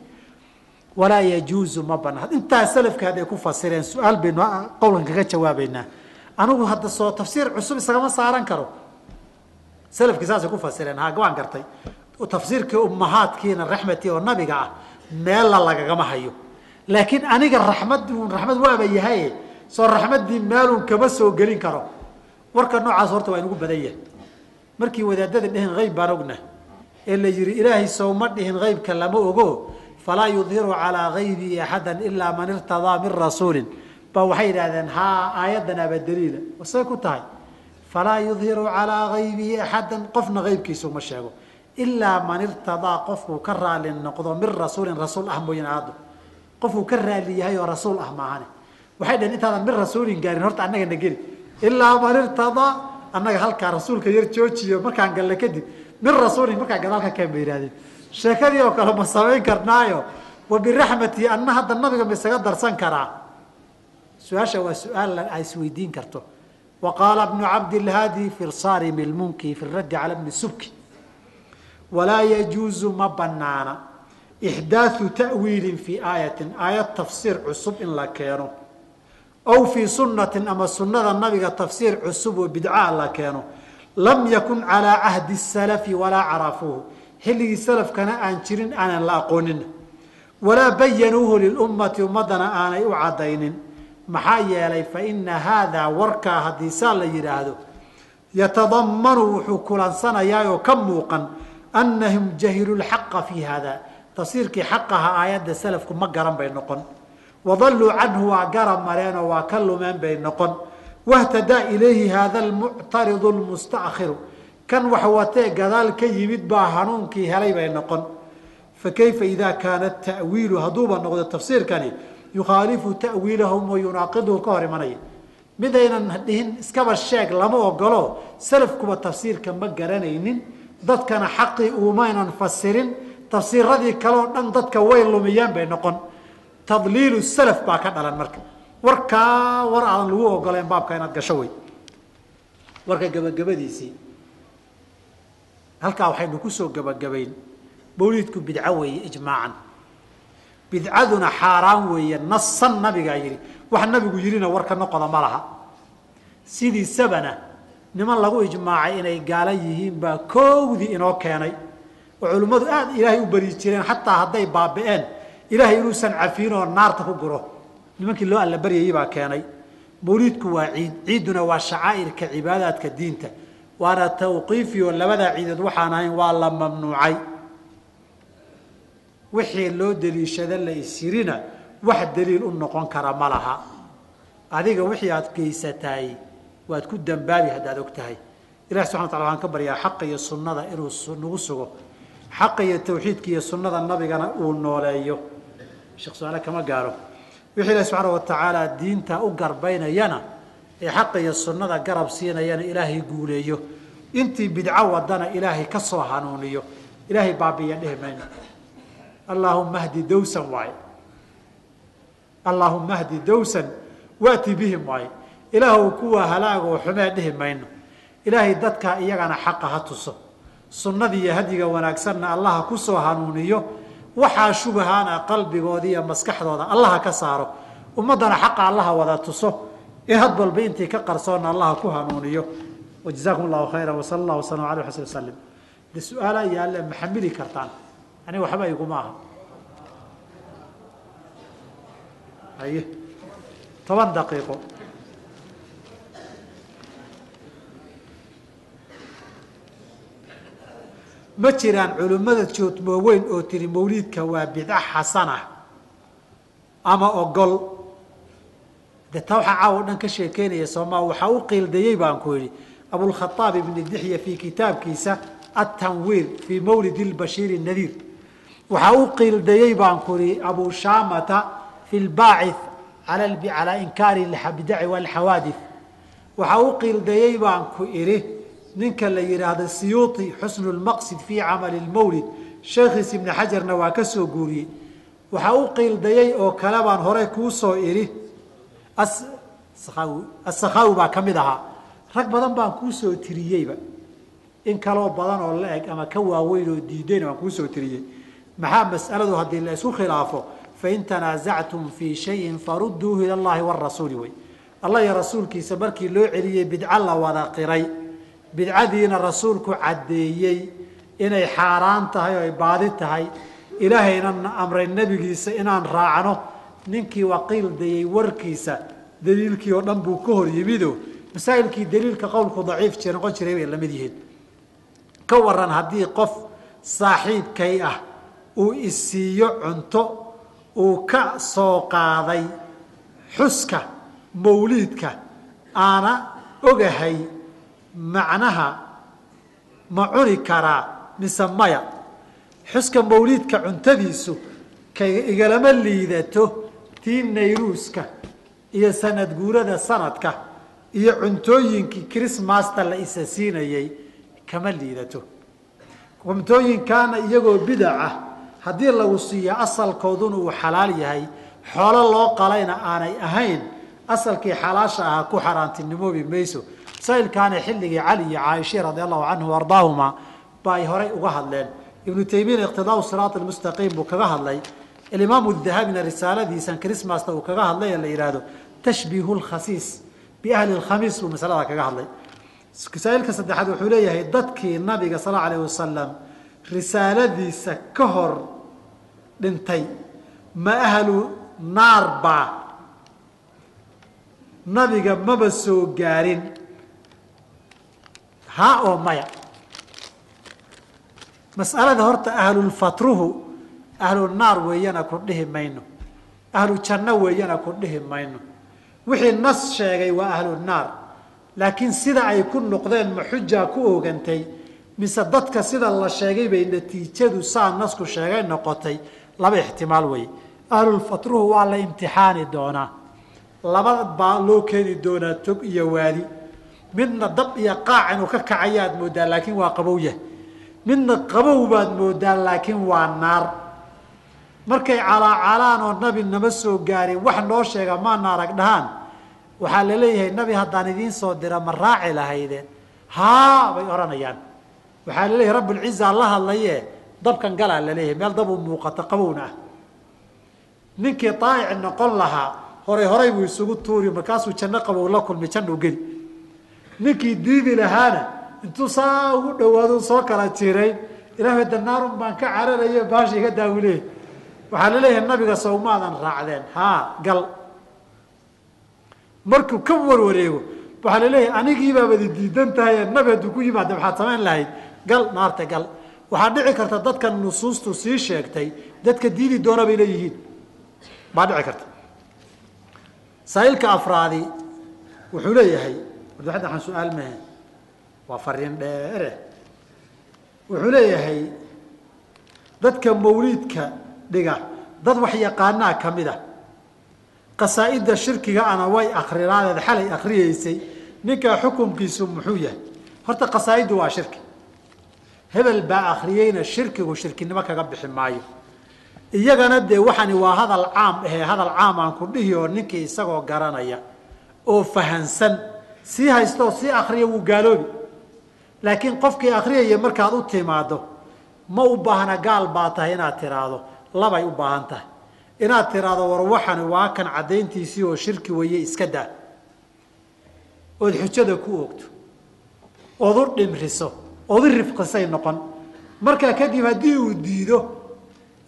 walaa yajuuzu ma banaan. intaa salafka hadday ku fasireen su-aal baynu qowlkan kaga jawaabeynaa. anigu hadda soo tafsiir cusub isagama saaran karo. salafkii saasay ku fasireen waan gartay. tafsiirkii ummahaadkiina raxmatii oo nabiga ah meella lagagama hayo. laakiin aniga raxmad waaba yahay soo raxmaddii meelun kama soo gelin karo. warka noocaas horta waa inugu badan yahay. markii wadaadada dhehen hayb baan ogna ee la yihi ilaahay sowma dhihin haybka lama ogo falaa yudhiru calaa haybihi axada ilaa man irtadaa min rasuulin baa waxay yidhahdeen haa aayaddan aba daliila wasay ku tahay falaa yudhiru calaa haybihi axadan qofna haybkiisa uma sheego ilaa man irtadaa qofkuu ka raali noqdo min rasuulin rasuul ah mooyane aado qofkuu ka raali yahay oo rasuul ah maahane waxay dhaheen intaadan min rasuulin gaarin horta annaga na geli ilaa man irtadaa annaga halkaa rasuulka yar joojiyo markaan galle kadib min rasuulin markaa gadaal ka keen ba yidhahdeen sheekadii oo kale ma samayn karnaayo wa biraxmati anna hadda nabiga ma isaga darsan karaa. su-aasha waa su-aal ay isweydiin karto. wa qaala bnu cabdilhaadi fi saarimi lmunki fi raddi cala bni subki walaa yajuuzu ma banaana ixdaathu ta'wiilin fii aayatin aayad tafsiir cusub in la keeno aw fii sunnatin ama sunnada nabiga tafsiir cusub oo bidcaa la keeno lam yakun calaa cahdi salafi walaa carafuuhu xilligii salafkana aan jirin aanan la aqoonin walaa bayanuuhu lilummati ummadana aanay u caddaynin. maxaa yeelay fa ina haadaa warkaa haddii saa la yidhaahdo yatadamanu wuxuu kulansanayaa oo ka muuqan annahum jahilu lxaqa fii hada tafsiirkii xaqaha aayadda salafku ma garan bay noqon wadalluu canhu waa garab mareenoo waa ka lumeen bay noqon wahtadaa ilayhi hada almuctaridu lmustakhiru kan wax watee gadaal ka yimid baa hanuunkii helay bay noqon. fakayfa idaa kaana ta'wiilu hadduuba noqdo tafsiirkani yukhaalifu ta'wiilahum wa yunaaqiduhu ka hor imanaya midaynan dhihin iskaba sheeg lama ogolo salafkuba tafsiirka ma garanaynin dadkana xaqii uumaynan fasirin tafsiiradii kaleoo dhan dadka way lumiyeen bay noqon. tadliilu salaf baa ka dhalan marka warkaa war aadan lagu ogoleen baabka inaad gasho wey. warka gabagabadiisii halkaa waxaynu kusoo gabagabayn mawliidku bidco weeye ijmaacan. bidcaduna xaaraan weeye nasan nabigaa yihi wax nabigu yihina warka noqoda ma laha. sidiisabana niman lagu ijmaacay inay gaala yihiin baa koowdii inoo keenay oo culimmadu aad ilaahay u bari jireen xataa hadday baabi'een ilaahay inuusan cafiin oo naarta ku guro nimankii loo alla baryayey baa keenay. mawliidku waa ciid ciidduna waa shacaa'irka cibaadaadka diinta waana tawqiifi oo labadaa ciidood waxaan ahayn waa la mamnuucay. wixii loo daliishada la isyirina wax daliil u noqon kara ma laha. adiga wixii aad geysataay waad ku dambaabi haddaad og tahay. ilahi subxana wataala waxaan ka baryaa xaqa iyo sunnada inuu nagu sugo xaqa iyo tawxiidka iyo sunnada nabigana uu nooleeyo. sheekh su-aale kama gaaro wixii ilahi subxaana watacaala diinta u garbaynayana ee xaqa iyo sunnada garab siinayana ilaahay guuleeyo. intii bidco wadana ilaahay ka soo hanuuniyo. ilaahay baabiya dhehi mayno. allaahuma hdi dawsan waaye allaahuma hdi dawsan waati bihim waaye ilaahw kuwa halaagoo xumee dhihi mayno. ilaahay dadka iyagana xaqa ha tuso sunnadii iyo hadiga wanaagsanna allaha ku soo hanuuniyo. waxaa shubahaana qalbigooda iyo maskaxdooda allaha ka saaro. ummaddana xaqa allaha wada tuso ee had walba intii ka qarsoonna allaha ku hanuuniyo. wajazaakum allahu khayra wasala allah wasalam alay xasbi wasalim. de su-aalaha yaalle ma xamili kartaan aniga waxba iguma aha. haye 10 daqiiqo ma jiraan culimmada joodmoo weyn oo tiri mawliidka waa bidca xasana ama ogol. de taa waxaa caawo dhan ka sheekeynaya soomaa waxaa u qiildayey baan ku yidhi abulkhaaab ibni dixya fii kitaabkiisa atanwiir fii mawlid lbashiir nadiir waxaa u qiildayey baan ku ihi abu shaamata fi lbaacith calaa inkaari bidaci walxawaadith waxaa u qiildayey baan ku idhi ninka la yidhaahdo siyuuti xusnu lmaqsid fii camali lmawlid sheekhiis ibni xajarna waa ka soo guuriyey waxaa u qiildayey oo kale baan hore kuu soo idhi asakaawi baa ka mid ahaa rag badan baan kuu soo tiriyeyba in kaloo badan oo la eg ama ka waaweyn oo diidayna baan kuu soo tiriyey maxaa mas'aladu haddii la isku khilaafo fain tanaasactum fii shayin farudduuhu ila allahi warasuuli wey allah iyo rasuulkiisa markii loo celiyey bidco la wada qiray bidcadiina rasuulku caddeeyey inay xaaraan tahay oo ay baadi tahay ilaahayna amray nebigiisa inaan raacno ninkii waqiil dayey warkiisa daliilkii oo dhan buu ka hor yimido masaa'ilkii daliilka qowlku daciif noqon jiray bay la mid yihiin ka waran haddii qof saaxiibkay ah uu isiiyo cunto uu ka soo qaaday xuska mawliidka aana ogahay macnaha ma cuni karaa mise maya xuska mawliidka cuntadiisu ka igalama liidato tii nayruuska iyo sanad guurada sanadka iyo cuntooyinkii chrismasta la isa siinayey kama liidato cuntooyinkaana iyagoo bidaca haddii lagu siiyo asalkooduna uu xalaal yahay xoolo loo qalayna aanay ahayn asalkii xalaasha ahaa ku xaaraantinimoobi mayso masaa'ilkaana xilligii cali iyo caaisha radia allahu canhu ardaahuma ba ay horay uga hadleen ibnu taymiyana iqtidaau siraat almustaqiim buu kaga hadlay alimaamu dahabina risaaladiisan chrismasta uu kaga hadlay la yidhaahdo tashbiihu lkhasiis biahli lkhamiis buu masalada kaga hadlay masaa'ilka saddexaad wuxuu leeyahay dadkii nabiga sal allahu alayh wasalam risaaladiisa ka hor dhintay ma ahlu naar baa nabiga maba soo gaarin haa oo maya mas'alada horta ahlulfatruhu ahlu naar weeyana ku dhihi mayno ahlu janno weeyana ku dhihi mayno wixii nas sheegay waa ahlu naar laakiin sida ay ku noqdeen ma xujaa ku oogantay mise dadka sida la sheegay bay natiijadu saa nasku sheegay noqotay laba ixtimaal wey ahlulfatruhu waa la imtixaani doonaa laba baa loo keeni doonaa tog iyo waadi midna dab iyo qaac inuu ka kacayaad moodaa laakiin waa qabowya midna qabow baad moodaa laakiin waa naar markay calaacalaan oo nabi nama soo gaarin wax noo sheega maana arag dhahaan waxaa la leeyahay nabi haddaan idiin soo dira ma raaci lahaydeen haa bay odhanayaan waxaa la leeyahay rabbulciza la hadlaye dabkan galaa la leeyahay meel dabuu muuqata qabowna ah ninkii daa'ic noqon lahaa horay buu isugu tuuri markaasuu janno qabow la kulmay jannuu geli ninkii diidi lahaana intuu saa ugu dhawaado soo kala jiirayn ilaahay danaarun baan ka cararayo baashi iga daawile waxaa la leeyahay nabiga sawmaadan raacdeen haa gal markuu ka warwareego waxaa la leeyahay anigiibaabadi diidan tahay nabi hadduu ku yimaada maxaad samayn lahayd gal naarta gal waxaa dhici karta dadkan nusuustu sii sheegtay dadka diidi doona bay leeyihiin baa dhici karta saa'ilka afraadi wuxuu leeyahay wardaxadda waxaan su-aal mahe waa fariin dheere wuxuu leeyahay dadka mawliidka dhiga dad wax yaqaanaa ka mid a qasaa'idda shirkiga ana way akrinaadeed xalay akriyeysay ninkaa xukunkiisu muxuu yahay horta qasaa'iddu waa shirki hebel baa akriyeyna shirkigu shirkinimo kaga bixi maayo iyagana dee waxani waa hadal caam ahee hadal caam aan ku dhihi oo ninkii isagoo garanaya oo fahansan sii haystooo sii akriya wuu gaaloobi laakiin qofkii akriyaya markaad u timaado ma u baahna gaal baa tahay inaad tiraahdo labay u baahan tahay inaad tiraahdo war waxani waa kan caddayntiisii oo shirki weeye iska daa ood xujada ku oogto ood u dhimriso ood u rifqisay noqon markaa kadib haddii uu diido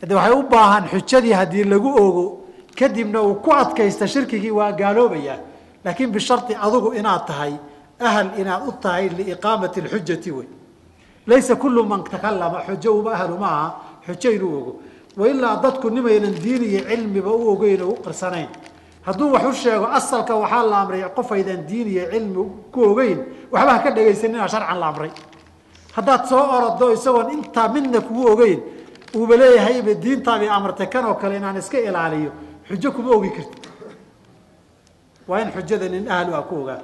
de waxay u baahan xujadii haddii lagu ogo kadibna uu ku adkaysta shirkigii waa gaaloobayaa laakiin bisharti adigu inaad tahay ahal inaad u tahay liiqaamati lxujati wey laysa kullu man takalama xujo uma ahlu ma aha xujo inuu ogo wailaa dadku nimaynan diin iyo cilmiba u ogeyn oo u qirsanayn hadduu wax u sheego asalka waxaa la amray qof aydan diin iyo cilmi ku ogeyn waxba ha ka dhegaysanina sharcan la amray haddaad soo orodo isagoon intaa midna kugu ogeyn uuba leeyahayba diintaabay amartay kan oo kale inaan iska ilaaliyo xujo kuma ogi karti waa in xujada nin ahlu ah ku ogaa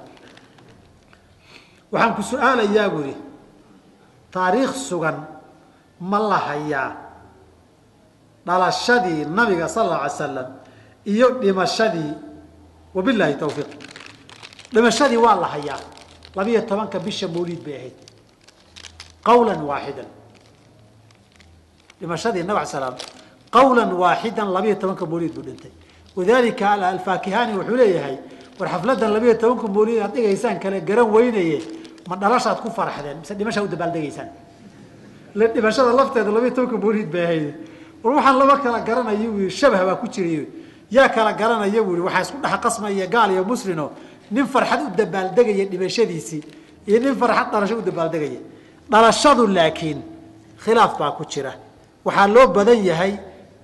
waxaan ku su-aalayaa buuri taariikh sugan ma la hayaa dhalashadii nabiga sal alla alay slam iyo dhimashadii wabilaahi tawfiiq. dhimashadii waa la hayaa 12 bisha mawliid bay ahayd qawlan waaxidan. dhimashadii nabi salaam qawlan waaxidan 12 mawliid buu dhintay. wadaalika al-faakihani wuxuu leeyahay war xafladan 12 mawliid aad dhigaysaan kale garan weynaye ma dhalashaad ku faraxdeen mise dhimasha u dabaaldegaysaan. la dhimashada lafteeda 12 mawliid bay ahayd. war waxaan laba kala garanayo shabah baa ku jiray yaa kala garanaya wuu waxa isku dhax qasmaya gaal iyo muslimo nin farxad u dabaaldegaya dhimashadiisii iyo nin farxad dhalasho u dabaaldegaya. dhalashadu laakiin khilaaf baa ku jira. waxaa loo badan yahay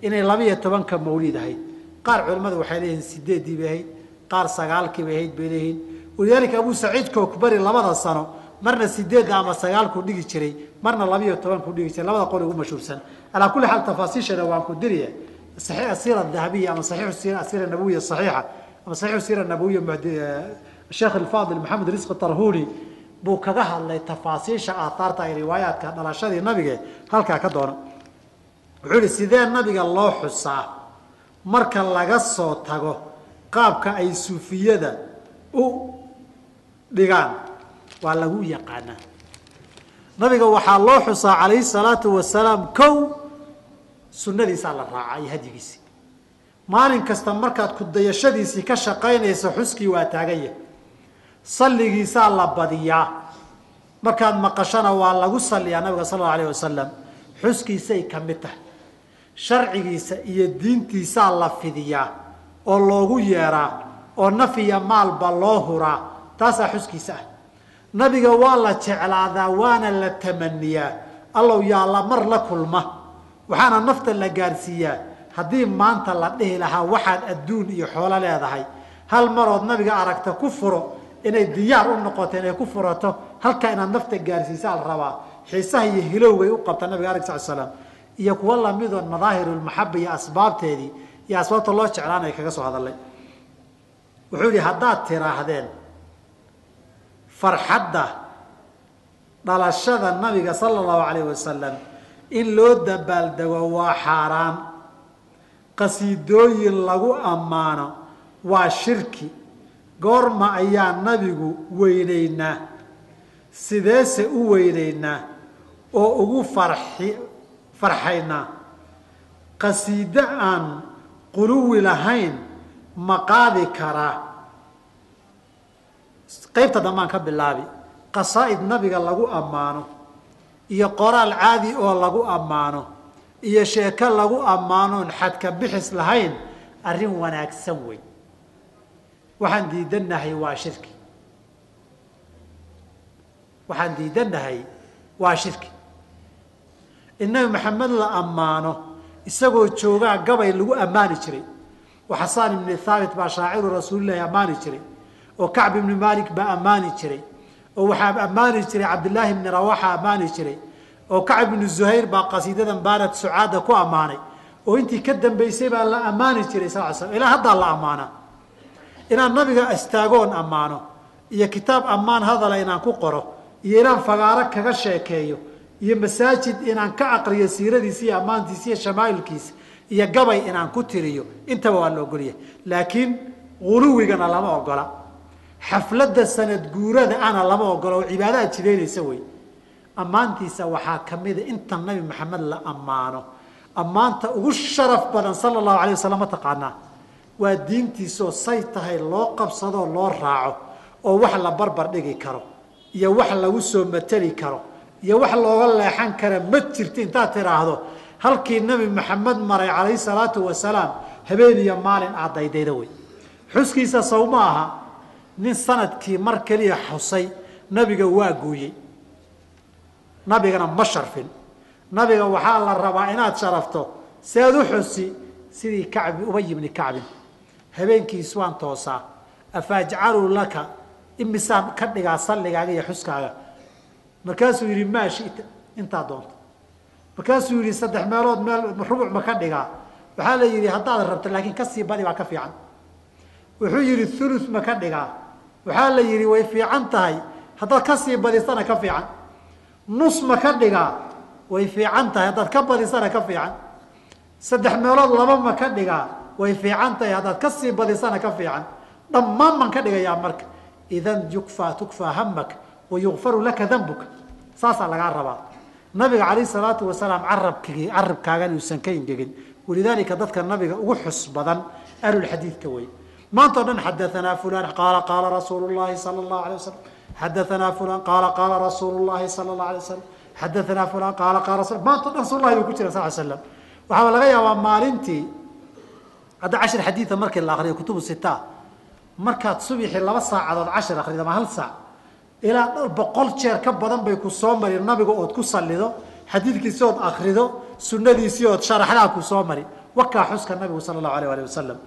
inay 12 mawliid ahayd. qaar culimadu waxay leeyihiin 8 bay ahayd, qaar 9 bay ahayd bay leeyihiin. walidaalika Abu Saciid Kookbari labada sano marna 8 ama 9 ku dhigi jiray marna 12 ku dhigi jiray. labada qol ugu mashhuursan ala kulli hal tafaasiishana waan ku diriye صحيح السيرة الذهبية أما صحيح السيرة النبوية الصحيحة أما صحيح السيرة النبوية الشيخ الفاضل محمد رزق الطرهوري بو كذا اللي تفاصيل آثار تاي روايات كان على شذي النبي هل كدونا على سيدنا النبي الله حسا مركا لقصو تاغو قاب كأي سوفية دا أو ديغان ولا هو يقانا نبي وحا الله حسا عليه الصلاة والسلام كو sunnadiisa la raacay hadigiisi maalin kasta markaad ku dayashadiisi ka shaqaynayso xuskii waa taagaya salligiisa la badiyaa markaad maqashana waa lagu salliyaa nabiga sallallahu alayhi wasallam xuskiisay kamid tahay sharcigiisa iyo diintiisa la fidiyaa oo loogu yeeraa oo nafiya maalba loo huraa taas xuskiisa nabiga waa la jeclaadaa waana la tamaniyaa allow yaa la mar la kulma waxaana nafta la gaarsiiyaa haddii maanta la dhihi lahaa waxaad adduun iyo xoolo leedahay hal marood nabiga aragta ku furo inay diyaar u noqoto inay ku furato halka inaad nafta gaarsiisaa la rabaa xiisaha iyo hilowgay u qabta nabiga alayhi salaam iyo kuwa lamidoo madaahirul mahabba iyo asbaabteedii iyo asbaabta loo jeclaanay kaga soo hadalay. wuxuu yidhi haddaad tiraahdeen farxadda dhalashada nabiga sala allahu calayhi wasalam in loo dabaaldego waa xaaraan qasiidooyin lagu ammaano waa shirki goorma ayaa nabigu weynaynaa sideese u weynaynaa oo ugu farxaynaa qasiido aan quluwi lahayn ma qaadi karaa. qaybta dambaan ka bilaabi qasaa'id nabiga lagu ammaano iyo qoraal caadi oo lagu ammaano iyo sheeko lagu ammaanoon xadka bixis lahayn arrin wanaagsan wey. waxaan diidanahay waa shirki. waxaan diidanahay waa shirki. in nabi maxamed la ammaano isagoo joogaa gabay lagu ammaani jiray oo xasaan ibni thaabit baa shaaciru rasuulillahi ammaani jiray oo kacb ibni maalik baa ammaani jiray oo waxaa ammaani jiray cabdillaahi ibni rawaxa ammaani jiray oo kacb ibni zuhayr baa qasiidadan baanad sucaada ku ammaanay oo intii ka dambaysay baa la ammaani jiray sal slam ilaa haddaa la ammaanaa. inaan nabiga istaagoon ammaano iyo kitaab ammaan hadala inaan ku qoro iyo inaan fagaaro kaga sheekeeyo iyo masaajid inaan ka aqriyo siiradiisa iyo ammaantiisa iyo shamaa'ilkiisa iyo gabay inaan ku tiriyo intaba waa la ogolyahay. laakiin guluwigana lama ogola. xafladda sanad guurada ana lama ogola oo cibaadaad jideynaysa wey. ammaantiisa waxaa ka mida inta nabi maxamed la ammaano ammaanta ugu sharaf badan sala allahu alayh wasalam ma taqaanaa waa diintiisaoo say tahay loo qabsadoo loo raaco oo wax la barbar dhigi karo iyo wax lagu soo mateli karo iyo wax looga leexan kara ma jirto intaad tiraahdo halkii nabi maxamed maray calayhi salaatu wasalaam habeen iyo maalin aad daydayda wey. xuskiisa sow ma aha nin sanadkii mar keliya xusay nabiga waa gooyey nabigana ma sharfin. nabiga waxaa la rabaa inaad sharafto seed u xusi sidii kacbi ubay ibni kacbin habeenkiis waan toosaa afaajcalu laka imisaan ka dhigaa salligaaga iyo xuskaaga markaasuu yidhi maa shita intaa doonto markaasuu yidhi 3 meelood meel rubuc ma ka dhigaa waxaa la yidhi haddaad rabto laakiin kasii badi baa ka fiican. wuxuu yidhi thuluth ma ka dhigaa waxaa la yidhi way fiican tahay haddaad kasii badisana ka fiican. nus ma ka dhigaa way fiican tahay haddaad ka badisana ka fiican. 3 meelood 2 ma ka dhigaa way fiican tahay haddaad kasii badisana ka fiican. dhammaan baan ka dhigayaa marka idan tukfaa hamak wayukfaru laka danbuka saasaa lagaa rabaa nabiga calayhi salaatu wasalaam carabkaagan uusan ka ingegin walidaalika dadka nabiga ugu xus badan ahlulxadiidka wey maanta o dhan xadaanaa fulan qaala rasuulu llahi sala allahu alay wasalam xadaanaa fulan qaala rasuulu llahi sala allahu alay wasalam xadaanaa fulan qaala maanta o dhan rasullahi buu ku jira sal slam waxaa laga yaabaa maalintii hadda 10 xadiida markii la akriyo kutubu sita markaad subixii 2 saacadood 10 akhrido ama 1 saac ilaa 100 jeer ka badan bay ku soo mari nabiga ood ku salido xadiidkiisa ood akhrido sunnadiisa ood sharaxdaa ku soo mari wakaa xuska nabiga sallallahu alayhi wa sallam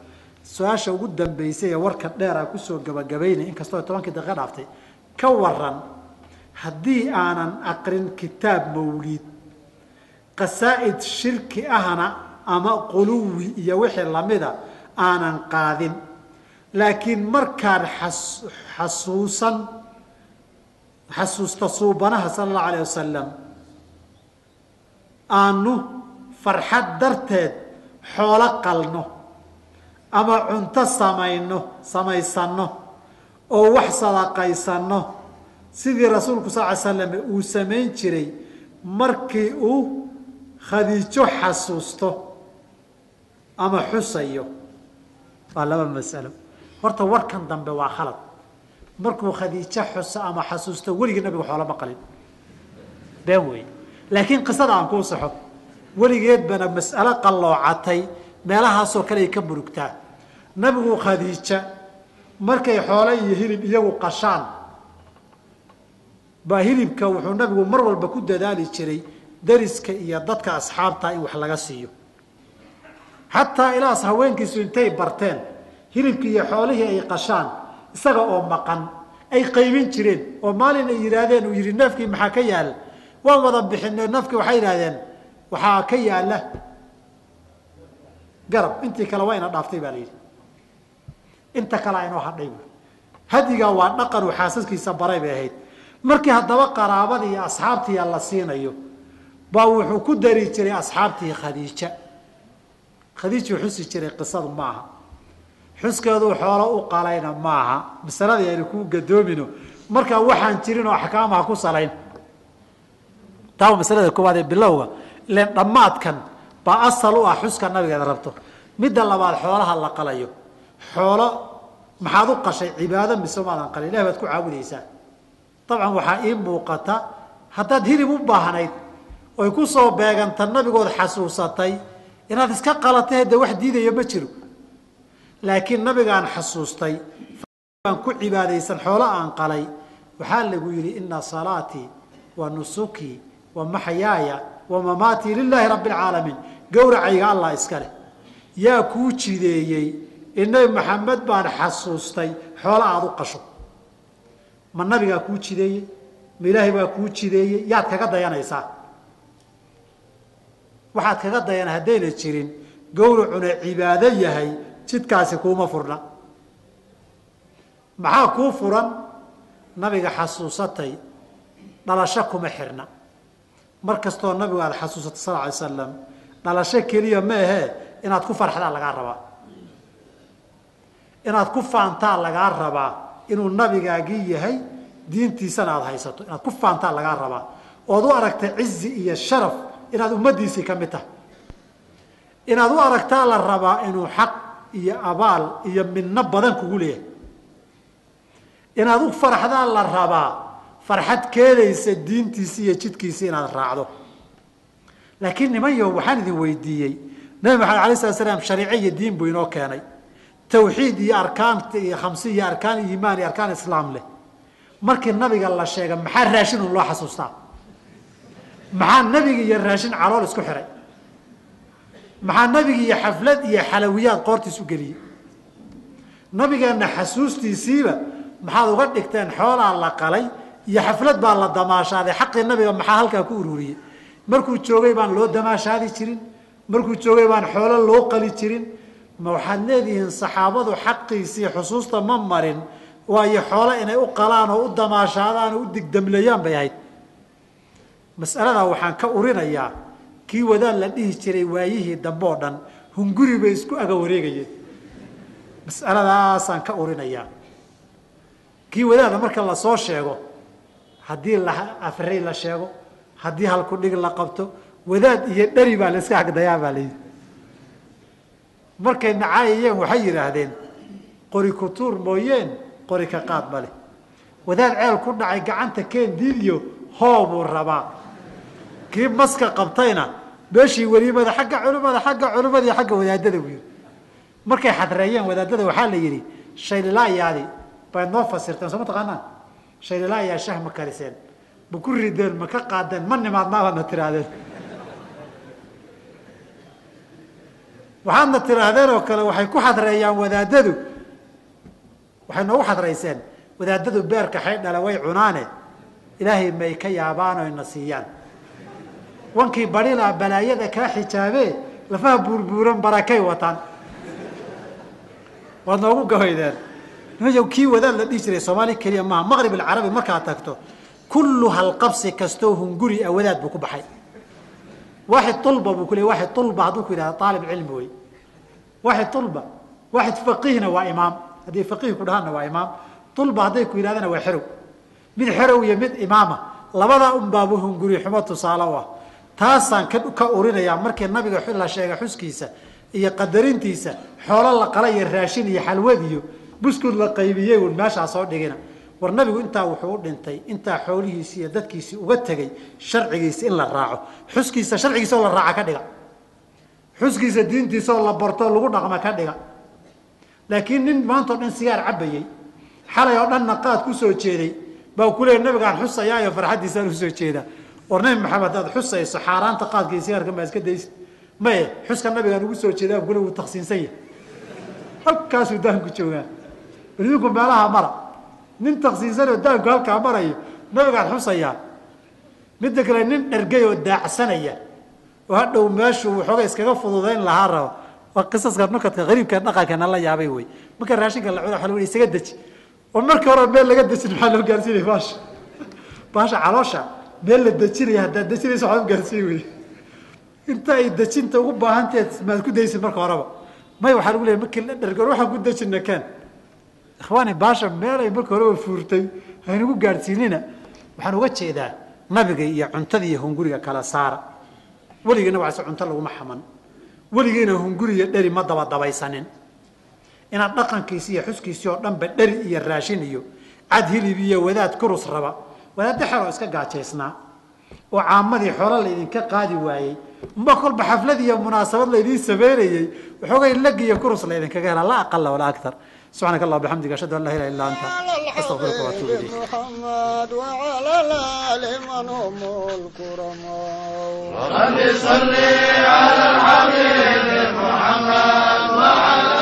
su'aasha ugu dambeysay warka dheer ah ku soo gabagabeeyay inkastoo 10 daqiiqo dhaaftay ka waran haddii aanan aqrin kitaab mawlid qasaa'id shirki ahana ama quluwi iyo wixii lamida aanan qaadin laakiin markaan xasuusta suubanaha sallallahu alayhi wasallam aanu farxad darteed xoolo qalno ama cunto samaysano oo wax sadaqaysano sidii rasuulku sallallahu alayhi wasallam uu sameyn jiray markii uu khadiijo xasuusto ama xusayo waa laba mas'alo horta warkan dambe waa khalad markuu khadiijo xusa ama xasuusto weliga nabiga xoolo ma qalin been wey laakiin qisada aan ku saxo weligeed bana mas'alo qalloocatay meelahaasoo kale ay ka burugtaa nabigu khadiija markay xoolo iyo hilib iyagu qashaan baa hilibka wuxuu nabigu mar walba ku dadaali jiray dariska iyo dadka asxaabta in wax laga siiyo xataa ilaas haweenkiisu intay barteen hilibkii iyo xoolihii ay qashaan isaga oo maqan ay qaybin jireen oo maalin ay yiraahdeen uu yiri neefkii maxaa ka yaala waan wada bixinay neefkii waxay yiraahdeen waxaa ka yaala garab intii kale waa ina dhaaftay baa leeyahay inta kale inoo hadhay hadiga waa dhaqan uu xaasaskiisa baray bay ahayd markii haddaba qaraabadii iyo asxaabtii la siinayo baa wuxuu ku dari jiray asxaabtii khadiija xusi jiray qisadu maaha xuskeedu xoolo u qalayna maaha masalada ay ku gadoomino marka waxaan jirin oo axkaamaha ku salayn taa masalada koowaad ee bilowga leen dhamaadkan ba asal u ah xuska nabiga rabto midda labaad xoolaha la qalayo xoolo maxaad u qashay cibaado mise maadan qalin ilaahay baad ku caabudaysaa طبعا waxaa ii muuqata haddaad hilib u baahnayd oy ku soo beeganta nabigood xasuusatay inaad iska qalatay de wax diidaya ma jiro laakiin nabigaan xasuustay baan ku cibaadaysan xoolo aan qalay waxaa lagu yidhi ina salaatii wa nusuki wa maxyaaya wa mamaatii lilaahi rabbi alcaalamiin gowracayga allah iska leh yaa kuu jideeyey in nabi maxamed baan xasuustay xoolo aad u qasho ma nabigaa kuu jideeyey ma ilaahay baa kuu jideeyey yaad kaga dayanaysaa waxaad kaga dayana haddayna jirin gowracuna cibaado yahay jidkaasi kuuma furna maxaa kuu furan nabiga xasuusatay dhalasho kuma xirna mar kastoo nabigu aada xasuusatay sal alay slam dhalasho keliya ma ahee inaad ku farxdaa lagaa rabaa inaad ku faantaa lagaa rabaa inuu nabigaagii yahay diintiisana aada haysato inaad ku faantaa lagaa rabaa ood u aragta cizi iyo sharaf inaad ummadiisii ka mid tahay inaad u aragtaa la rabaa inuu xaq iyo abaal iyo midno badan kugu leeyahay inaad u farxdaa la rabaa farxad keenaysa diintiisii iyo jidkiisii inaad raacdo laakiin niman yo waxaan idin weydiiyey nabi maxamed alay slat slam shariico iyo diin buu inoo keenay tawxiid iyo arkaanta iyo khamsi iyo arkaan iimaan iyo arkaan islaam leh markii nabiga la sheega maxaa raashin un loo xasuustaa maxaa nabiga iyo raashin calool isku xiray maxaa nabiga iyo xaflad iyo xalawiyaad qoortiisu geliyey nabigeena xasuustiisiiba maxaad uga dhigteen xoolaa la qalay iyo xaflad baa la damaashaaday xaqii nabiga maxaa halkaa ku ururiyey markuu joogay baan loo damaashaadi jirin markuu joogay baan xoolo loo qali jirin ma waxaad leedihiin saxaabadu xaqiisii xusuusta ma marin waayo xoolo inay u qalaan oo u damaashaadaan oo u digdamleeyaan bay ahayd mas'aladaa waxaan ka urinayaa kii wadaan la dhihi jiray waayihii dambe oo dhan hunguri bay isku aga wareegayeen mas'aladaasaan ka urinayaa kii wadaada marka la soo sheego haddii afrey la sheego haddii halku dhig la qabto wadaad iyo dhari baa la iska agdayaa baa layidhi markay nacaayayeen waxay yidhaahdeen qori ku tuur mooyeen qori ka qaad ma leh wadaad ceel ku dhacay gacanta keen diidiyo hoobuu rabaa kii maska qabtayna meeshii weliimada xagga culimmada iyo xagga wadaadada buu yidhi markay xadreeyeen wadaadada waxaa la yidhi shaylilaayaadi bay noo fasirteen soo ma taqaanaan shaylilaayaa shah ma kariseen ma ku rideen ma ka qaadeen ma nimaadnaabaadna tihaahdeen waxaadna tidhaahdeen oo kale waxay ku xadreeyaan wadaadadu waxay noogu xadreyseen wadaadadu beerka xaydhala way cunaane ilaahay may ka yaabaan oo ina siiyaan wankii badhilaa balaayada kaa xijaabee lafaha buurbuuran barakay wataan waad noogu gabaydeen kii wadaad la dhihi jiray soomaali keliya maaha maqrib alcarabi markaad tagto kullu halqabsi kastoo hunguri ah wadaad buu ku baxay waaxid ulba buu ku leey waaxid ulba hadduu ku yidhahda aalib cilmi wey waaxid ulba waaxid faqiihna waa imaam haddii faqiih ku dhahaanna waa imaam ulba hadday ku yidhahdana waa xerow mid xerow iyo mid imaama labadaa unbaabu hunguri xumo tusaale u ah taasaan ka urinayaa markii nabiga la sheegay xuskiisa iyo qadarintiisa xoolo la qala iyo raashin iyo xalwad iyo buskud la qaybiyey un meeshaa soo dhigina war nabigu intaa wuxuu u dhintay intaa xoolihiisi iyo dadkiisii uga tegey sharcigiisa in la raaco xuskiisa sharcigiisa oo la raaca ka dhiga xuskiisa diintiisa oo la barto lagu dhaqma ka dhiga laakiin nin maanta o dhan sigaar cabayey xalay oo dhanna qaad ku soo jeeday baa ku leeya nabigaan xusayaayo farxaddiisaan usoo jeedaa war nabi maxamed hadaad xusayso xaaraanta qaadka iyo sigaarka maa iska daysa maye xuska nabigaan ugu soo jeedaa kule wuu taksiinsan yahay halkaasuu daanku joogaa idinku meelaha mara nin taksiinsanoo daanku halkaa marayo nabigaan xusayaa midda kale nin dhergay oo daacsanaya oo hadhow meeshuu waxooga iskaga fududayn lahaa rabo waa qisaska nukadka qariibka dhaqankeena la yaabay wey marka raashinka la cuno waxa la isaga deji oo markii hore meel laga dejin maxaa loo gaarsiinaya baasha caloosha meel la dejinaya haddaad dejinaysa waxaad u gaarsiin wey inta ay dejinta ugu baahanteed maad ku daysid marka horeba may waxaa lagu leeyahy markii la dhergoor waxaan ku dejina keen ikhwaani baasha meel ay marka horeba fuurtay haynagu gaadhsiinina waxaan uga jeedaa nabiga iyo cuntada iyo hunguriga kala saara weligiina waxase cunto laguma xaman weligiina hunguriya dheri ma dabadabaysanin inaad dhaqankiisi iyo xuskiisii oo dhanba dheri iyo raashin iyo cad hilib iyo wadaad kurus raba wadaad dexer oo iska gaajaysnaa oo caamadii xoolo laydinka qaadi waayey ma kolba xaflad iyo munaasabad laydiin sameynayey waxoogay lag iyo kurus laydinkaga hela laa aqala walaa aktar subxaanaka allah bixamdika ashhadu an laa ilaha illa anta astaghfiruka wa atuubu ilayk محمد وعلى الآل من هم الكرماء رب صل على الحبيب محمد وعلى